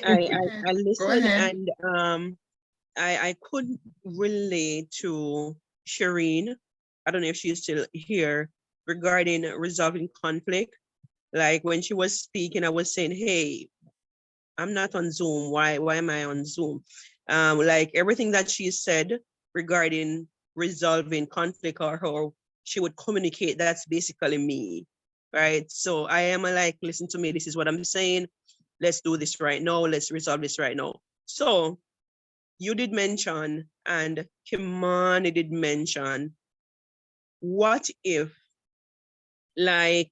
listened and I could relate to Shireen. I don't know if she's still here, regarding resolving conflict. Like when she was speaking, I was saying, hey, I'm not on Zoom. Why am I on Zoom? Like everything that she said regarding resolving conflict, or how she would communicate, that's basically me, right? So I am like, listen to me, this is what I'm saying. Let's do this right now. Let's resolve this right now. So you did mention, and Kirmane did mention, what if, like,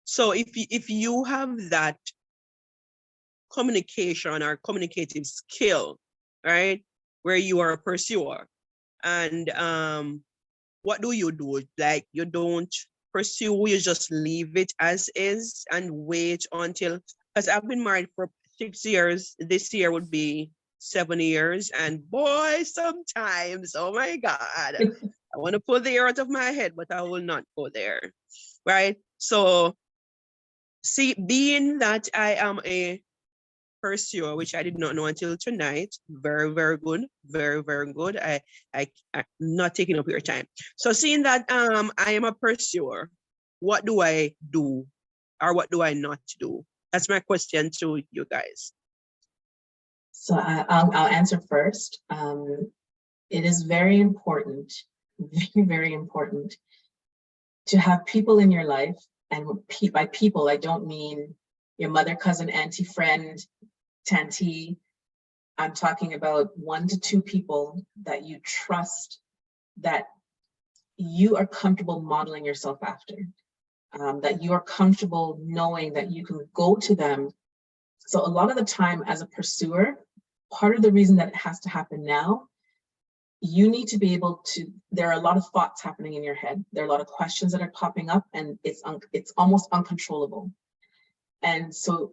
so if you have that communication or communicative skill, right, where you are a pursuer, and what do? Like, you don't pursue, you just leave it as is and wait until, because I've been married for 6 years, this year would be 7 years, and boy, sometimes, oh my God, I want to pull the air out of my head, but I will not go there, right? So see, being that I am a pursuer, which I did not know until tonight, very, very good, very, very good. I'm not taking up your time. So seeing that I am a pursuer, what do I do, or what do I not do? That's my question to you guys. So I'll answer first. It is very important, very, very important to have people in your life. And by people, I don't mean your mother, cousin, auntie, friend, tanty. I'm talking about 1 to 2 people that you trust, that you are comfortable modeling yourself after. that you are comfortable knowing that you can go to them. So a lot of the time as a pursuer, part of the reason that it has to happen now, you need to be able to, there are a lot of thoughts happening in your head. There are a lot of questions that are popping up, and it's almost uncontrollable. And so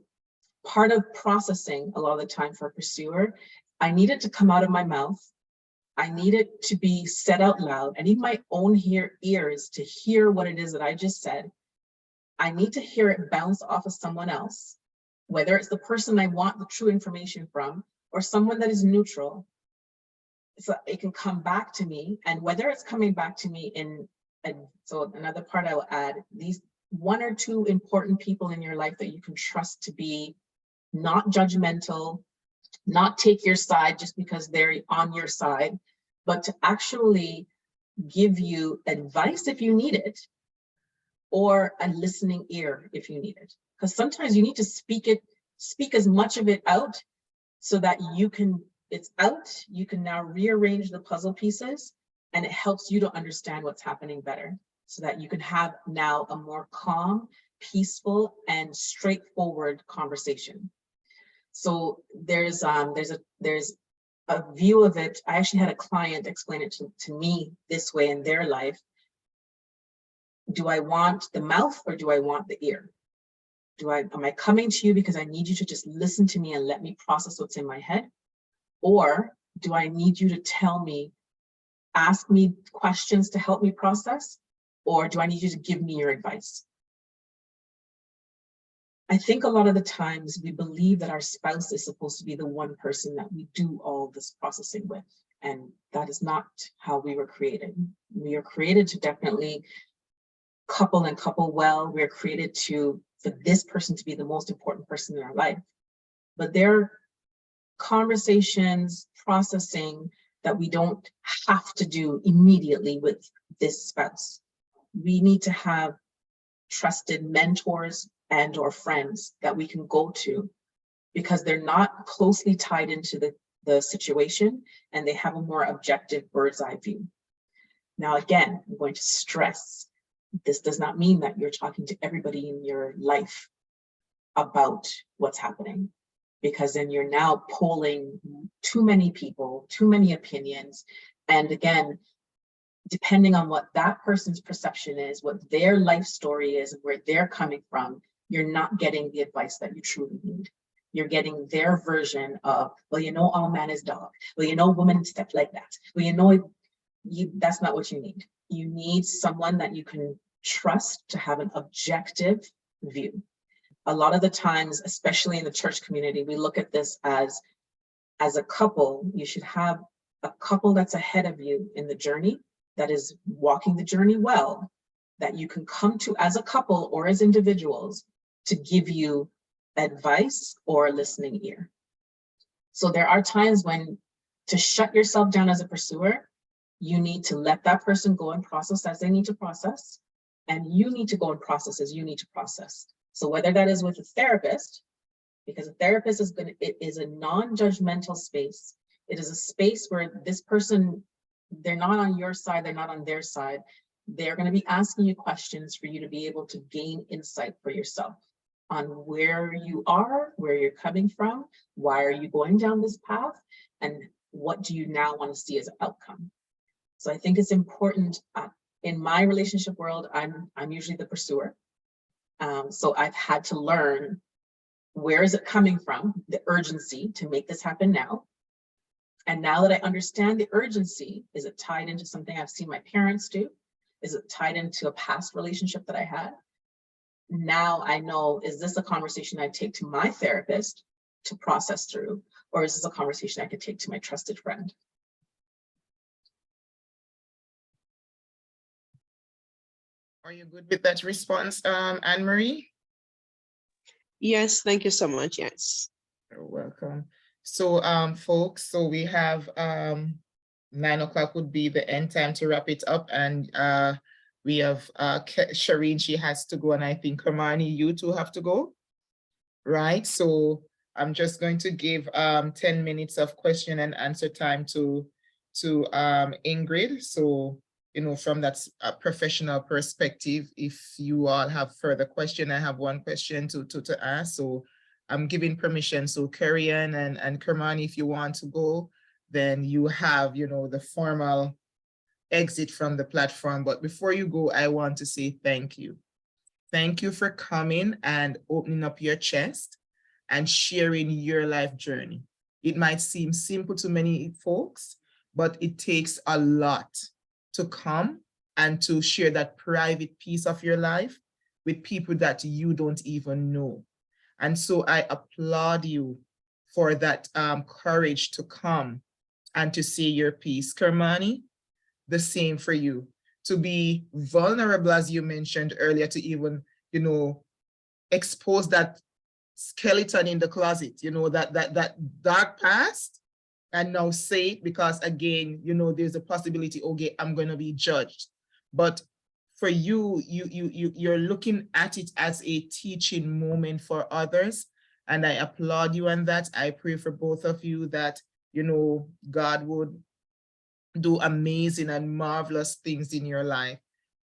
part of processing a lot of the time for a pursuer, I need it to come out of my mouth. I need it to be said out loud. I need my own ears to hear what it is that I just said. I need to hear it bounce off of someone else, whether it's the person I want the true information from or someone that is neutral. So it can come back to me, and whether it's coming back to me so another part I will add, these 1 or 2 important people in your life that you can trust to be not judgmental, not take your side just because they're on your side, but to actually give you advice if you need it, or a listening ear if you need it. Because sometimes you need to speak as much of it out so that it's out, you can now rearrange the puzzle pieces, and it helps you to understand what's happening better, so that you can have now a more calm, peaceful, and straightforward conversation. So there's a view of it. I actually had a client explain it to me this way in their life. Do I want the mouth or do I want the ear? Am I coming to you because I need you to just listen to me and let me process what's in my head? Or do I need you to tell me, ask me questions to help me process? Or do I need you to give me your advice? I think a lot of the times we believe that our spouse is supposed to be the one person that we do all this processing with. And that is not how we were created. We are created to definitely couple and couple well. We're created for this person to be the most important person in our life. But there are conversations, processing that we don't have to do immediately with this spouse. We need to have trusted mentors and or friends that we can go to, because they're not closely tied into the situation, and they have a more objective bird's eye view. Now, again, I'm going to stress, this does not mean that you're talking to everybody in your life about what's happening, because then you're now polling too many people, too many opinions. And again, depending on what that person's perception is, what their life story is, and where they're coming from, you're not getting the advice that you truly need. You're getting their version of, well, you know, all man is dog. Well, you know, women step like that. Well, you know, that's not what you need. You need someone that you can trust to have an objective view. A lot of the times, especially in the church community, we look at this as a couple. You should have a couple that's ahead of you in the journey, that is walking the journey well, that you can come to as a couple or as individuals to give you advice or a listening ear. So there are times when, to shut yourself down as a pursuer, you need to let that person go and process as they need to process, and you need to go and process as you need to process. So whether that is with a therapist, because a therapist it is a non-judgmental space. It is a space where this person, they're not on your side, they're not on their side. They're going to be asking you questions for you to be able to gain insight for yourself on where you are, where you're coming from, why are you going down this path, and what do you now want to see as an outcome. So I think it's important. In my relationship world, I'm usually the pursuer. So I've had to learn, where is it coming from, the urgency to make this happen now. And now that I understand the urgency, is it tied into something I've seen my parents do? Is it tied into a past relationship that I had? Now I know, is this a conversation I take to my therapist to process through, or is this a conversation I could take to my trusted friend? Are you good with that response, Anne-Marie? Yes, thank you so much. Yes. You're welcome. So folks, so we have 9 o'clock would be the end time to wrap it up, and we have Shireen, she has to go, and I think Kirmane, you two have to go, right? So I'm just going to give 10 minutes of question and answer time to Ingrid. So you know, from that professional perspective. If you all have further question, I have one question to ask. So I'm giving permission. So Kerrian and Kirmane, if you want to go, then you have, you know, the formal exit from the platform. But before you go, I want to say thank you. Thank you for coming and opening up your chest and sharing your life journey. It might seem simple to many folks, but it takes a lot to come and to share that private piece of your life with people that you don't even know. And so I applaud you for that courage to come and to say your piece. Kirmane, the same for you. To be vulnerable, as you mentioned earlier, to even, you know, expose that skeleton in the closet, you know, that dark past, and now say it, because again, you know, there's a possibility, okay, I'm going to be judged. But for you, you're looking at it as a teaching moment for others. And I applaud you on that. I pray for both of you that, you know, God would do amazing and marvelous things in your life.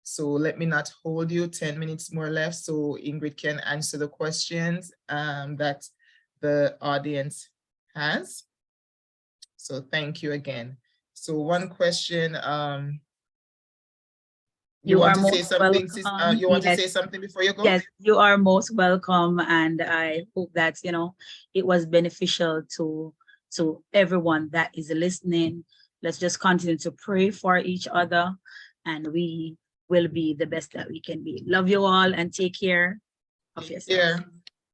So let me not hold you. 10 minutes more left, so Ingrid can answer the questions that the audience has. So thank you again. So one question, you want to say something? You want to say something before you go? Yes, you are most welcome. And I hope that, you know, it was beneficial to everyone that is listening. Let's just continue to pray for each other, and we will be the best that we can be. Love you all and take care of yourself. Yeah.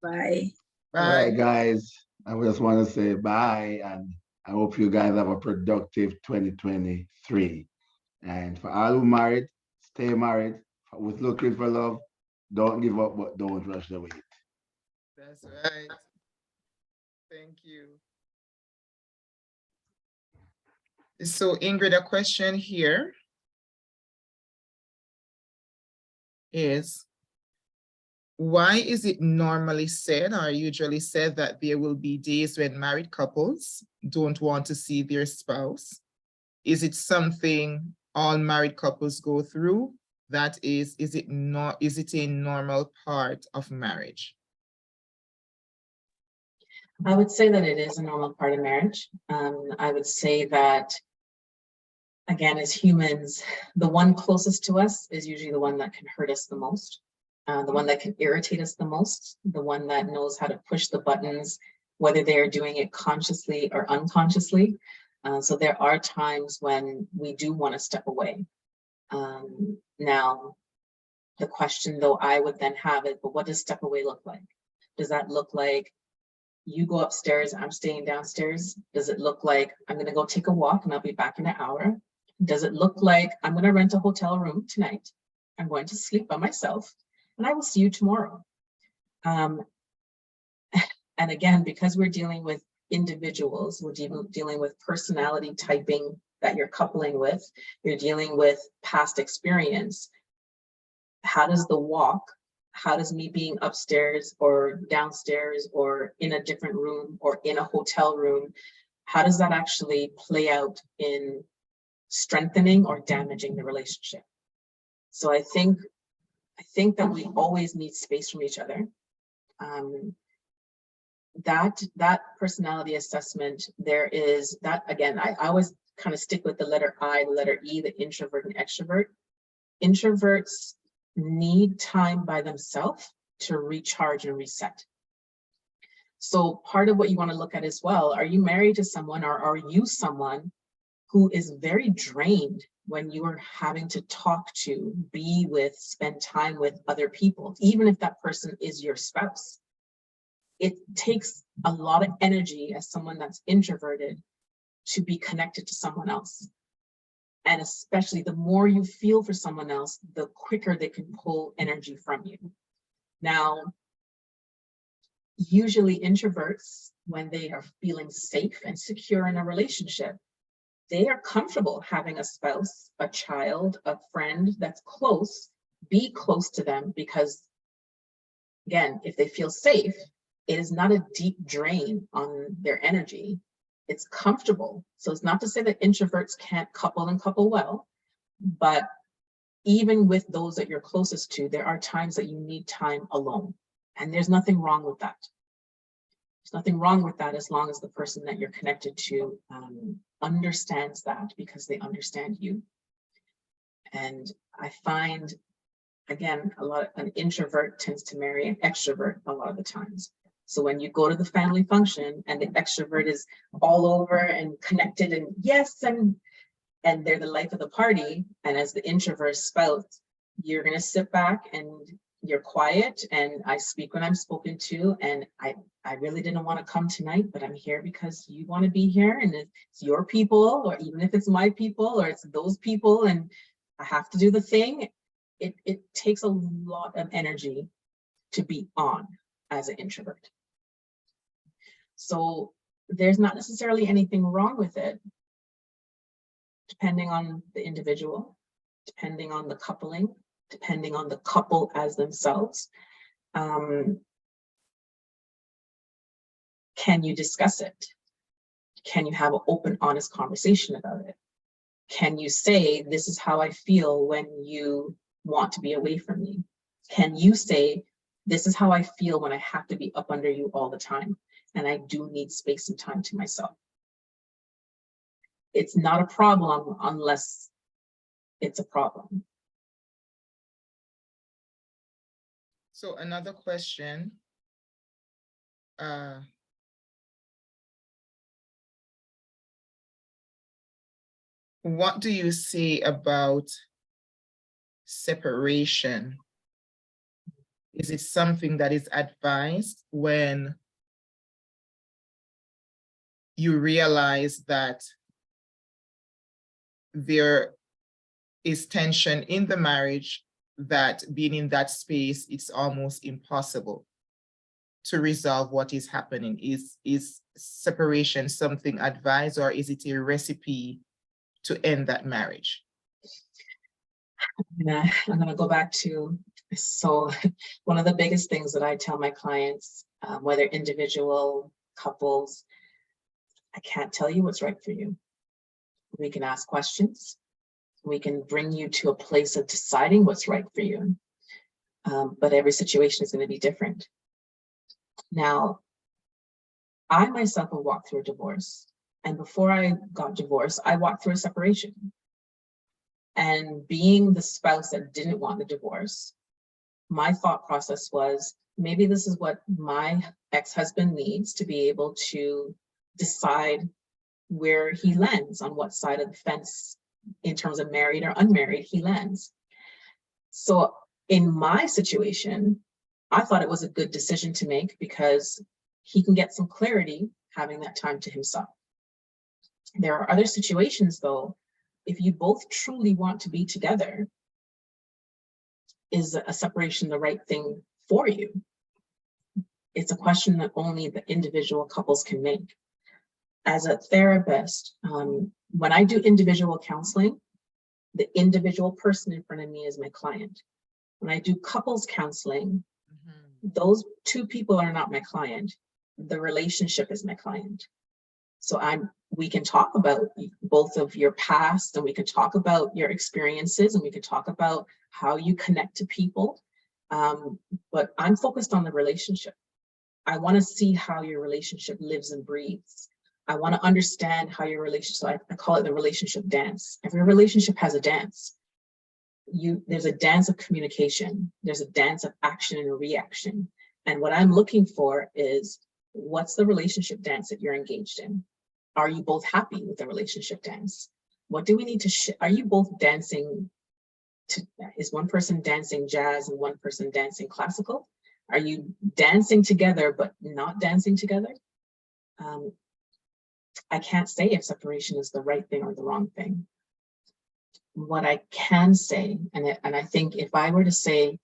Bye. Bye. All right, guys. I just want to say bye, and I hope you guys have a productive 2023. And for all who married, stay married. Who's looking for love, don't give up, but don't rush the wait. That's right. Thank you. So Ingrid, a question here is, why is it normally said or usually said that there will be days when married couples don't want to see their spouse? Is it something all married couples go through? That is it a normal part of marriage? I would say that it is a normal part of marriage. I would say that, again, as humans, the one closest to us is usually the one that can hurt us the most, the one that can irritate us the most, the one that knows how to push the buttons, whether they are doing it consciously or unconsciously. So there are times when we do want to step away. Now, the question though I would then have is, but what does step away look like? Does that look like you go upstairs, I'm staying downstairs? Does it look like I'm going to go take a walk and I'll be back in an hour? Does it look like I'm going to rent a hotel room tonight? I'm going to sleep by myself and I will see you tomorrow. And again, because we're dealing with individuals, we're dealing with personality typing that you're coupling with, you're dealing with past experience. How does the walk, how does me being upstairs or downstairs or in a different room or in a hotel room, how does that actually play out in strengthening or damaging the relationship? So I think that we always need space from each other. That personality assessment, there is that, again, I always kind of stick with the letter I, the letter E, the introvert and extrovert. Introverts need time by themselves to recharge and reset. So part of what you want to look at as well, are you married to someone, or are you someone who is very drained when you are having to talk to, be with, spend time with other people, even if that person is your spouse? It takes a lot of energy as someone that's introverted to be connected to someone else. And especially the more you feel for someone else, the quicker they can pull energy from you. Now, usually introverts, when they are feeling safe and secure in a relationship, they are comfortable having a spouse, a child, a friend that's close, be close to them, because again, if they feel safe, it is not a deep drain on their energy. It's comfortable. So it's not to say that introverts can't couple and couple well, But even with those that you're closest to, there are times that you need time alone. And there's nothing wrong with that. There's nothing wrong with that as long as the person that you're connected to understands that, because they understand you. And I find, again, an introvert tends to marry an extrovert a lot of the times. So when you go to the family function and the extrovert is all over and connected and yes, and they're the life of the party, and as the introvert spouse, you're going to sit back and you're quiet, and I speak when I'm spoken to, and I really didn't want to come tonight, but I'm here because you want to be here, and it's your people, or even if it's my people, or it's those people, and I have to do the thing. It takes a lot of energy to be on as an introvert. So there's not necessarily anything wrong with it, depending on the individual, depending on the coupling, depending on the couple as themselves. Can you discuss it? Can you have an open, honest conversation about it? Can you say, this is how I feel when you want to be away from me? Can you say, this is how I feel when I have to be up under you all the time, and I do need space and time to myself? It's not a problem unless it's a problem. So another question. What do you say about separation? Is it something that is advised when you realize that there is tension in the marriage, that being in that space, it's almost impossible to resolve what is happening? Is separation something advised, or is it a recipe to end that marriage? I'm gonna go back to, so one of the biggest things that I tell my clients, whether individual, couples, I can't tell you what's right for you. We can ask questions. We can bring you to a place of deciding what's right for you. But every situation is going to be different. Now, I myself have walked through a divorce. And before I got divorced, I walked through a separation. And being the spouse that didn't want the divorce, my thought process was, maybe this is what my ex-husband needs to be able to decide where he lands, on what side of the fence in terms of married or unmarried he lands. So in my situation, I thought it was a good decision to make because he can get some clarity having that time to himself. There are other situations though, if you both truly want to be together, is a separation the right thing for you? It's a question that only the individual couples can make. As a therapist, when I do individual counseling, the individual person in front of me is my client. When I do couples counseling, those two people are not my client. The relationship is my client. So we can talk about both of your past, and we can talk about your experiences, and we can talk about how you connect to people. But I'm focused on the relationship. I want to see how your relationship lives and breathes. I want to understand how your relationship, I call it the relationship dance. Every relationship has a dance. There's a dance of communication. There's a dance of action and reaction. And what I'm looking for is, what's the relationship dance that you're engaged in? Are you both happy with the relationship dance? What do we need to, are you both dancing to, is one person dancing jazz and one person dancing classical? Are you dancing together but not dancing together? I can't say if separation is the right thing or the wrong thing. What I can say, and I think if I were to say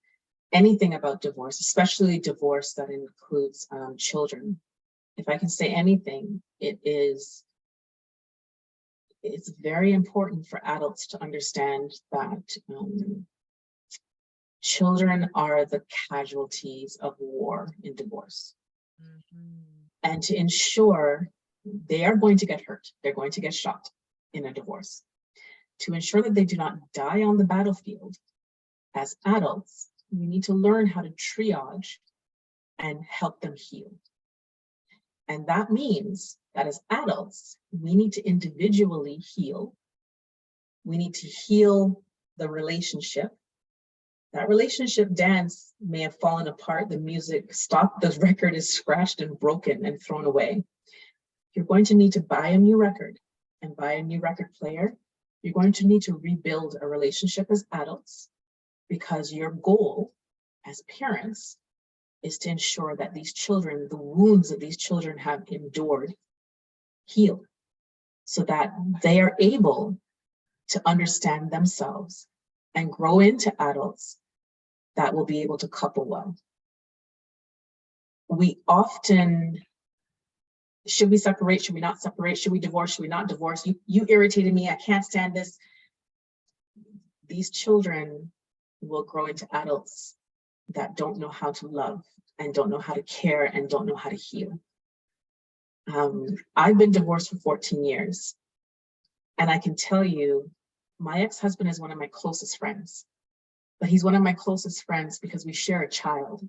anything about divorce, especially divorce that includes children, if I can say anything, it's very important for adults to understand that children are the casualties of war in divorce. And to ensure, they are going to get hurt, they're going to get shot in a divorce. to ensure that they do not die on the battlefield, as adults, we need to learn how to triage and help them heal. And that means that as adults, we need to individually heal. We need to heal the relationship. That relationship dance may have fallen apart, the music stopped, the record is scratched and broken and thrown away. You're going to need to buy a new record and buy a new record player. You're going to need to rebuild a relationship as adults, because your goal as parents is to ensure that these children, the wounds that these children have endured, heal, so that they are able to understand themselves and grow into adults that will be able to couple well. We often, should we separate? Should we not separate? Should we divorce? Should we not divorce? You irritated me. I can't stand this. These children will grow into adults that don't know how to love and don't know how to care and don't know how to heal. I've been divorced for 14 years. And I can tell you, my ex-husband is one of my closest friends. But he's one of my closest friends because we share a child.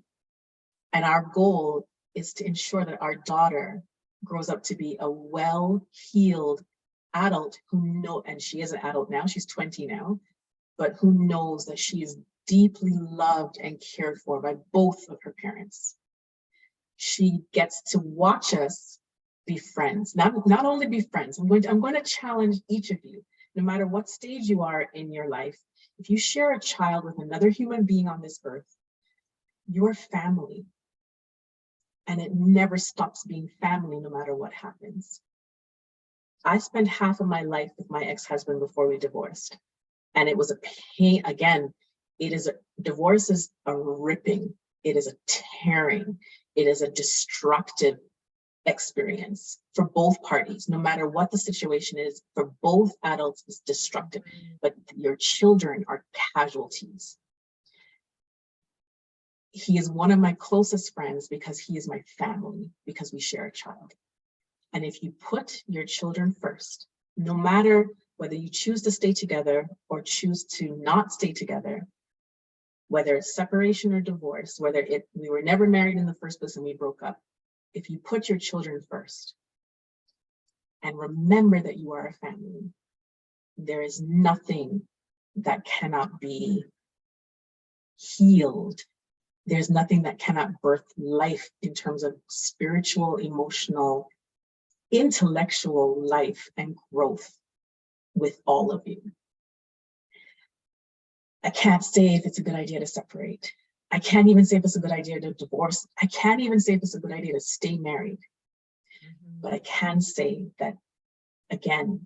And our goal is to ensure that our daughter grows up to be a well-healed adult who knows, and she is an adult now, she's 20 now, but who knows that she is deeply loved and cared for by both of her parents. She gets to watch us be friends, not only be friends. I'm going to challenge each of you, no matter what stage you are in your life. If you share a child with another human being on this earth, you're family. And it never stops being family no matter what happens. I spent half of my life with my ex-husband before we divorced. And it was a pain. Again, divorce is a ripping, it is a tearing, it is a destructive experience for both parties. No matter what the situation is, for both adults, it's destructive, but your children are casualties. He is one of my closest friends because he is my family, because we share a child. And if you put your children first, no matter whether you choose to stay together or choose to not stay together, whether it's separation or divorce, whether we were never married in the first place and we broke up, if you put your children first and remember that you are a family, there is nothing that cannot be healed. There's nothing that cannot birth life in terms of spiritual, emotional, intellectual life and growth with all of you. I can't say if it's a good idea to separate. I can't even say if it's a good idea to divorce. I can't even say if it's a good idea to stay married. But I can say that, again,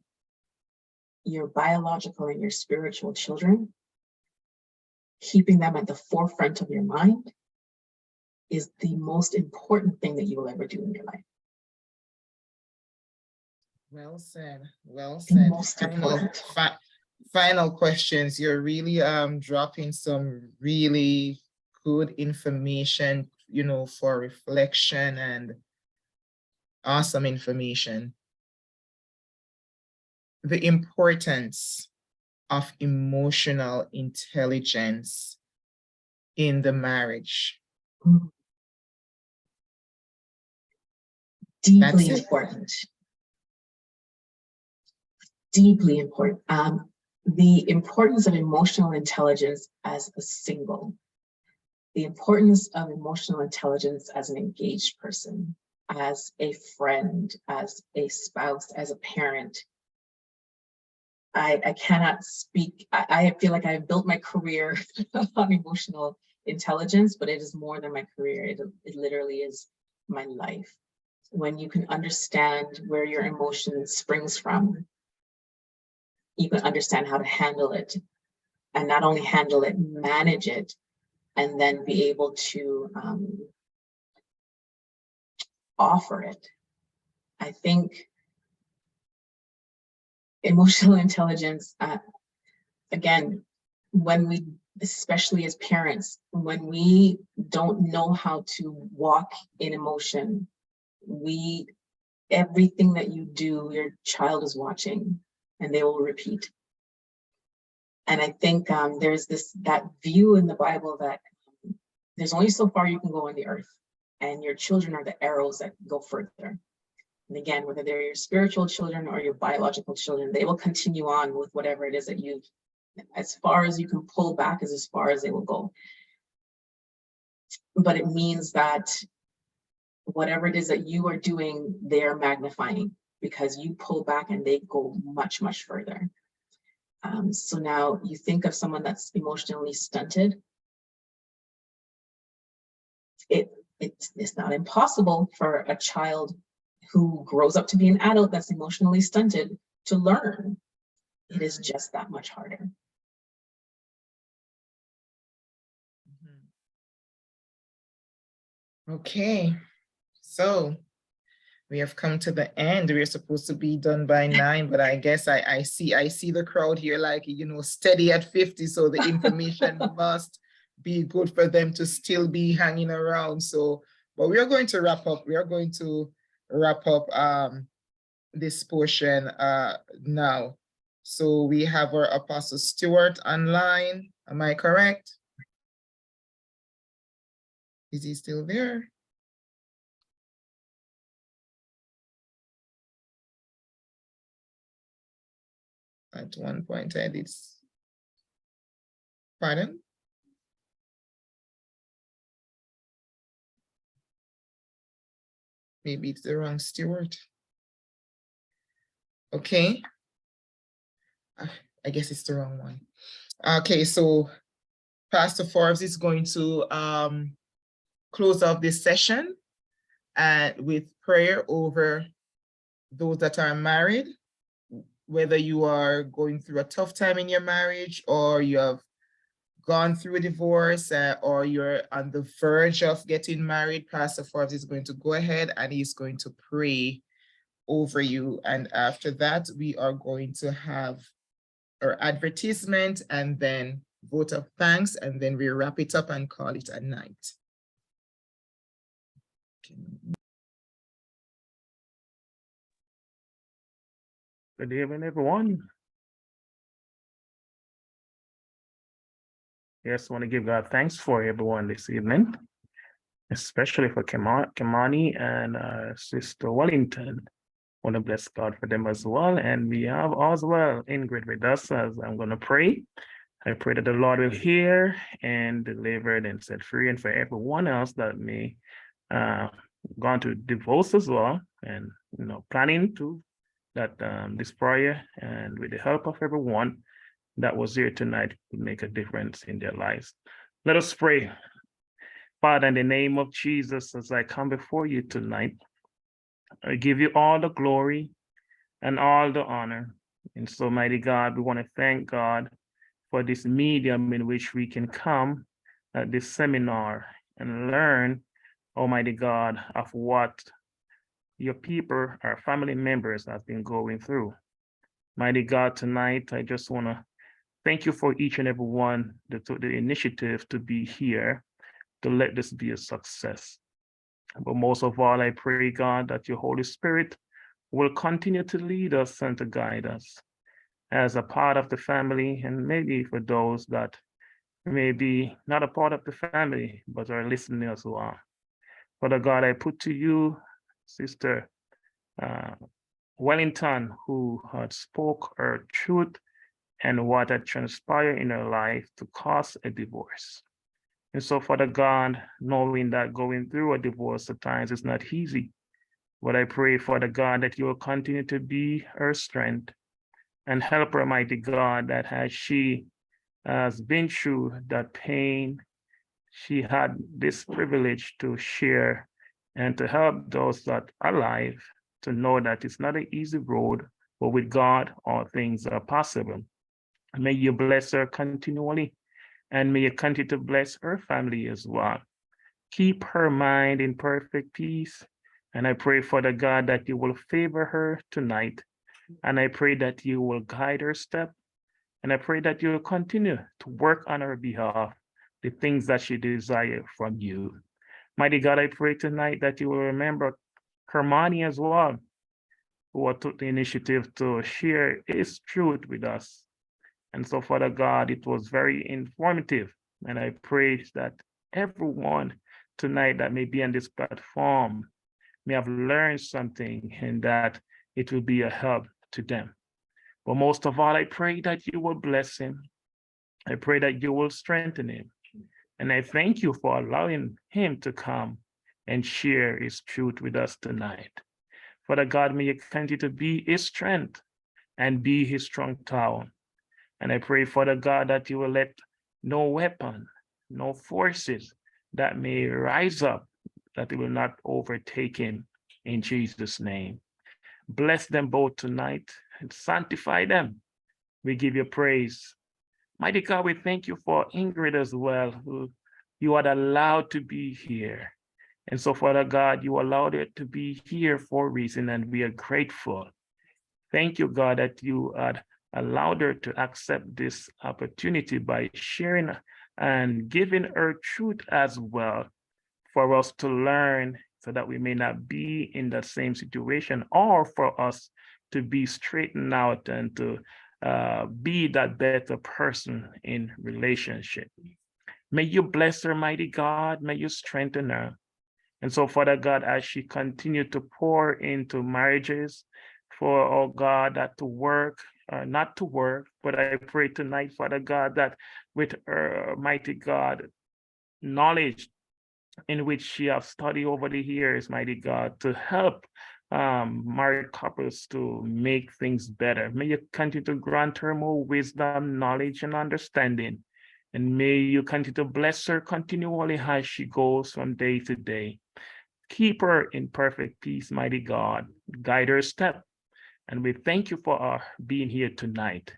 your biological and your spiritual children, keeping them at the forefront of your mind is the most important thing that you will ever do in your life. Well said. Well said. Most important. Final questions. You're really dropping some really good information, you know, for reflection and awesome information. The importance of emotional intelligence in the marriage. Deeply important. Deeply important. The importance of emotional intelligence as a single. The importance of emotional intelligence as an engaged person, as a friend, as a spouse, as a parent. I cannot speak. I feel like I've built my career on emotional intelligence, but it is more than my career. It literally is my life. When you can understand where your emotion springs from, you can understand how to handle it, and not only handle it, manage it, and then be able to offer it. I think emotional intelligence, again, when we, especially as parents, when we don't know how to walk in emotion, everything that you do, your child is watching and they will repeat. And I think there's that view in the Bible that there's only so far you can go on the earth, and your children are the arrows that go further. And again, whether they're your spiritual children or your biological children, they will continue on with whatever it is that you've, as far as you can pull back is as far as they will go. But it means that whatever it is that you are doing, they're magnifying, because you pull back and they go much, much further. So now you think of someone that's emotionally stunted. It's not impossible for a child who grows up to be an adult that's emotionally stunted to learn. It is just that much harder. Okay, so we have come to the end. We're supposed to be done by 9, but I guess I see the crowd here, like, you know, steady at 50. So the information must be good for them to still be hanging around. So, but we are going to wrap up. We are going to wrap up this portion now. So we have our Apostle Stewart online. Am I correct? Is he still there? At one point I did. Pardon? Maybe it's the wrong Stewart. Okay. I guess it's the wrong one. Okay, so Pastor Forbes is going to close off this session with prayer over those that are married, whether you are going through a tough time in your marriage, or you have gone through a divorce, or you're on the verge of getting married. Pastor Forbes is going to go ahead and he's going to pray over you. And after that, we are going to have our advertisement and then vote of thanks, and then we wrap it up and call it a night. Good evening, everyone. Yes, I want to give God thanks for everyone this evening, especially for Kirmane and Sister Wellington. I want to bless God for them as well. And we have as well Ingrid with us as I'm going to pray. I pray that the Lord will hear and deliver and set free, and for everyone else that may gone to divorce as well, and planning to that this prayer, and with the help of everyone that was here tonight, would make a difference in their lives. Let us pray. Father, in the name of Jesus, as I come before you tonight, I give you all the glory and all the honor. And so, mighty God, we want to thank God for this medium in which we can come at this seminar and learn, Almighty God, of what your people, our family members, have been going through. Mighty God, tonight, I just want to thank you for each and every one that took the initiative to be here to let this be a success. But most of all, I pray, God, that your Holy Spirit will continue to lead us and to guide us as a part of the family, and maybe for those that may be not a part of the family, but are listening as well. Father God, I put to you Sister Wellington, who had spoke her truth and what had transpired in her life to cause a divorce. And so, Father God, knowing that going through a divorce at times is not easy, but I pray, Father God, that you will continue to be her strength and help her, mighty God, that as she has been through that pain, she had this privilege to share and to help those that are alive to know that it's not an easy road, but with God, all things are possible. May you bless her continually, and may you continue to bless her family as well. Keep her mind in perfect peace. And I pray, Father God, that you will favor her tonight. And I pray that you will guide her step. And I pray that you will continue to work on her behalf, the things that she desires from you. Mighty God, I pray tonight that you will remember Kirmane as well, who took the initiative to share his truth with us. And so, Father God, it was very informative. And I pray that everyone tonight that may be on this platform may have learned something and that it will be a help to them. But most of all, I pray that you will bless him. I pray that you will strengthen him. And I thank you for allowing him to come and share his truth with us tonight. Father God, may you continue to be his strength and be his strong tower. And I pray, Father God, that you will let no weapon, no forces that may rise up, that it will not overtake him in Jesus' name. Bless them both tonight and sanctify them. We give you praise. Mighty God, we thank you for Ingrid as well, who you had allowed to be here. And so, Father God, you allowed it to be here for a reason, and we are grateful. Thank you, God, that you had allowed her to accept this opportunity by sharing and giving her truth as well for us to learn so that we may not be in the same situation, or for us to be straightened out and to be that better person in relationship. May you bless her, mighty God. May you strengthen her. And so, Father God, as she continued to pour into marriages, for, oh God, that to work, not to work, but I pray tonight, Father God, that with her, mighty God, knowledge in which she has studied over the years, mighty God, to help married couples to make things better. May you continue to grant her more wisdom, knowledge, and understanding. And may you continue to bless her continually as she goes from day to day. Keep her in perfect peace, mighty God. Guide her step. And we thank you for her being here tonight.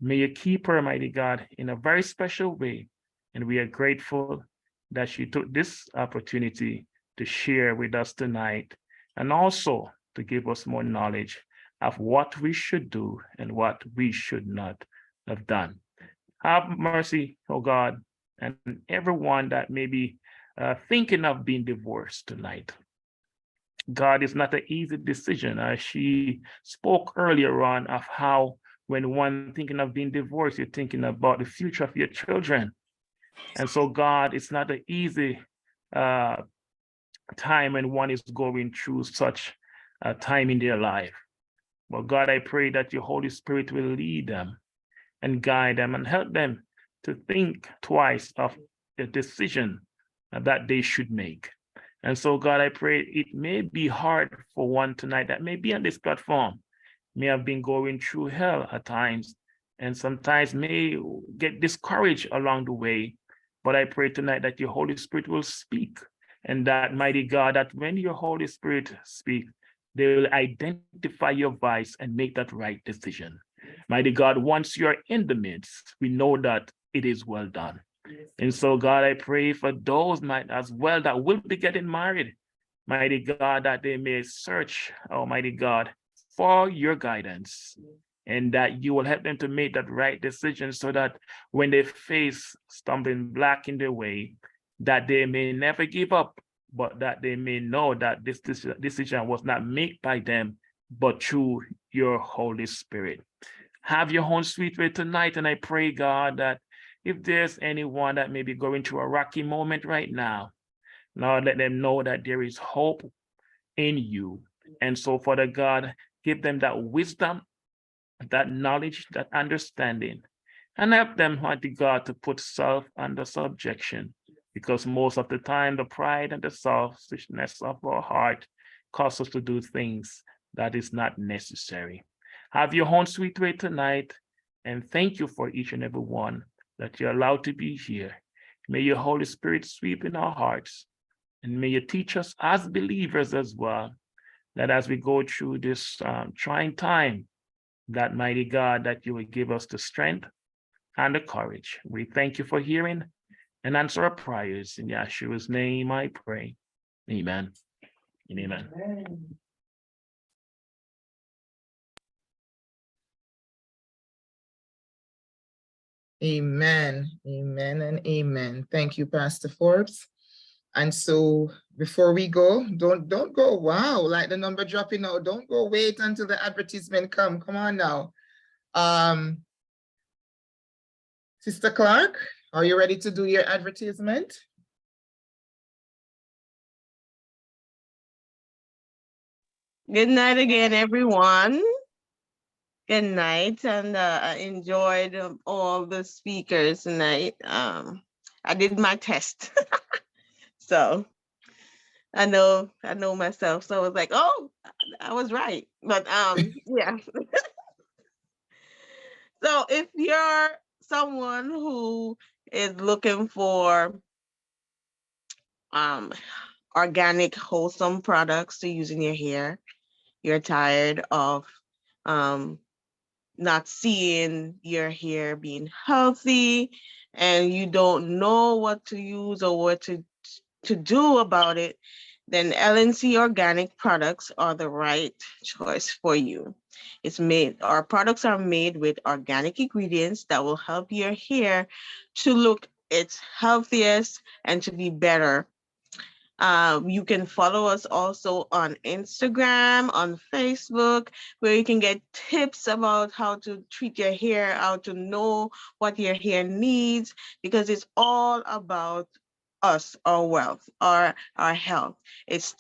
May you keep her, mighty God, in a very special way. And we are grateful that she took this opportunity to share with us tonight, and also to give us more knowledge of what we should do and what we should not have done. Have mercy, oh God, and everyone that may be thinking of being divorced tonight. God, is not an easy decision. She spoke earlier on of how when one thinking of being divorced, you're thinking about the future of your children. And so, God, it's not an easy time when one is going through such a time in their life. But God, I pray that your Holy Spirit will lead them and guide them and help them to think twice of the decision that they should make. And so, God, I pray it may be hard for one tonight that may be on this platform, may have been going through hell at times, and sometimes may get discouraged along the way. But I pray tonight that your Holy Spirit will speak, and that, mighty God, that when your Holy Spirit speaks, they will identify your voice and make that right decision. Mighty God, once you're in the midst, we know that it is well done. And so, God, I pray for those might as well that will be getting married, mighty God, that they may search, Almighty God, for your guidance, and that you will help them to make that right decision, so that when they face stumbling block in their way, that they may never give up, but that they may know that this decision was not made by them, but through your Holy Spirit. Have your own sweet way tonight, and I pray, God, that if there's anyone that may be going through a rocky moment right now, Lord, let them know that there is hope in you. And so, Father God, give them that wisdom, that knowledge, that understanding, and help them, mighty God, to put self under subjection, because most of the time the pride and the selfishness of our heart cause us to do things that is not necessary. Have your own sweet way tonight, and thank you for each and every one that you're allowed to be here. May your Holy Spirit sweep in our hearts, and may you teach us as believers as well, that as we go through this trying time, that, mighty God, that you will give us the strength and the courage. We thank you for hearing and answer our prayers. In Yeshua's name I pray. Amen and amen. Amen, amen, and amen. Thank you, Pastor Forbes. And so before we go, don't go, wow, like the number dropping out. Don't go, wait until the advertisement come on now. Sister Clark, are you ready to do your advertisement? Good night again, everyone. Good night, and I enjoyed all the speakers tonight. I did my test, so I know myself. So I was like, oh, I was right. But yeah. So if you're someone who is looking for organic, wholesome products to use in your hair, you're tired of not seeing your hair being healthy, and you don't know what to use or what to do about it, then LNC organic products are the right choice for you. Our products are made with organic ingredients that will help your hair to look its healthiest and to be better. You can follow us also on Instagram, on Facebook, where you can get tips about how to treat your hair, how to know what your hair needs, because it's all about us, our wealth, our health. It's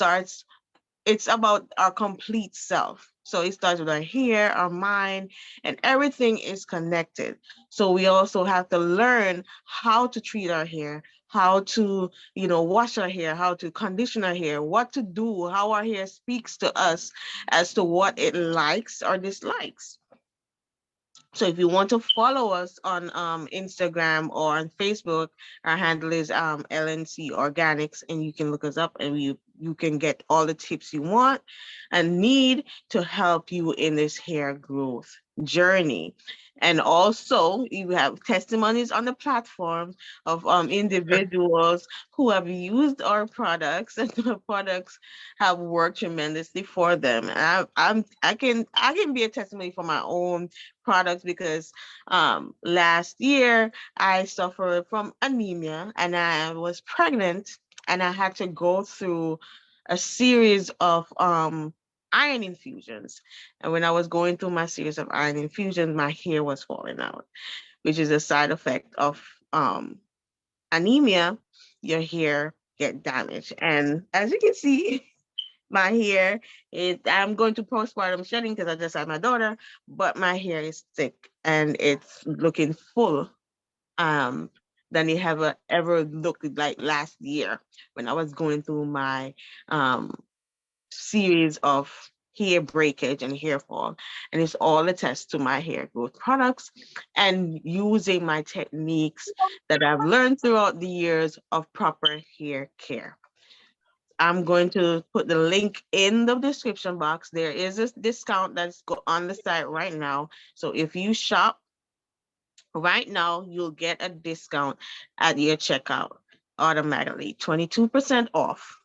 about our complete self. So it starts with our hair, our mind, and everything is connected. So we also have to learn how to treat our hair, how to, wash our hair, how to condition our hair, what to do, how our hair speaks to us as to what it likes or dislikes. So if you want to follow us on Instagram or on Facebook, our handle is LNC Organics, and you can look us up, and you can get all the tips you want and need to help you in this hair growth journey. And also, you have testimonies on the platform of individuals who have used our products, and the products have worked tremendously for them. And I can be a testimony for my own products, because last year I suffered from anemia, and I was pregnant, and I had to go through a series of iron infusions. And when I was going through my series of iron infusions, my hair was falling out, which is a side effect of anemia. Your hair get damaged. And as you can see, my hair I'm going to postpartum shedding because I just had my daughter, but my hair is thick and it's looking full than it ever looked like last year when I was going through my series of hair breakage and hair fall. And it's all attached to my hair growth products and using my techniques that I've learned throughout the years of proper hair care. I'm going to put the link in the description box. There is a discount that's on the site right now. So if you shop right now, you'll get a discount at your checkout automatically, 22% off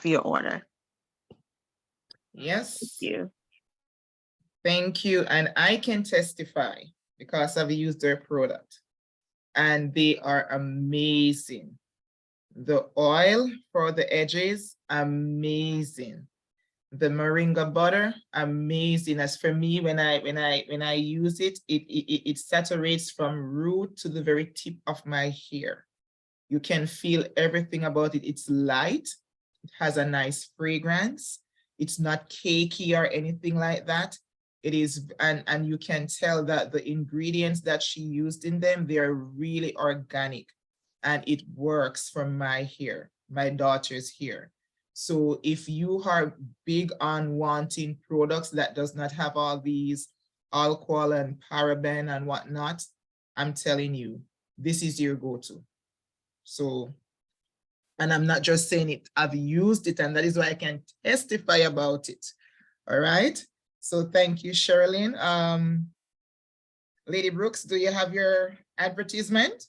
your order. Yes. Thank you. Thank you. And I can testify because I've used their product, and they are amazing. The oil for the edges, amazing. The moringa butter, amazing. As for me, when I use it, it saturates from root to the very tip of my hair. You can feel everything about it. It's light. It has a nice fragrance. It's not cakey or anything like that. It is, and you can tell that the ingredients that she used in them, they are really organic, and it works for my hair, my daughter's hair. So if you are big on wanting products that does not have all these alcohol and paraben and whatnot, I'm telling you, this is your go-to. So, and I'm not just saying it, I've used it, and that is why I can testify about it. All right. So thank you, Sherilyn. Lady Brooks, do you have your advertisement?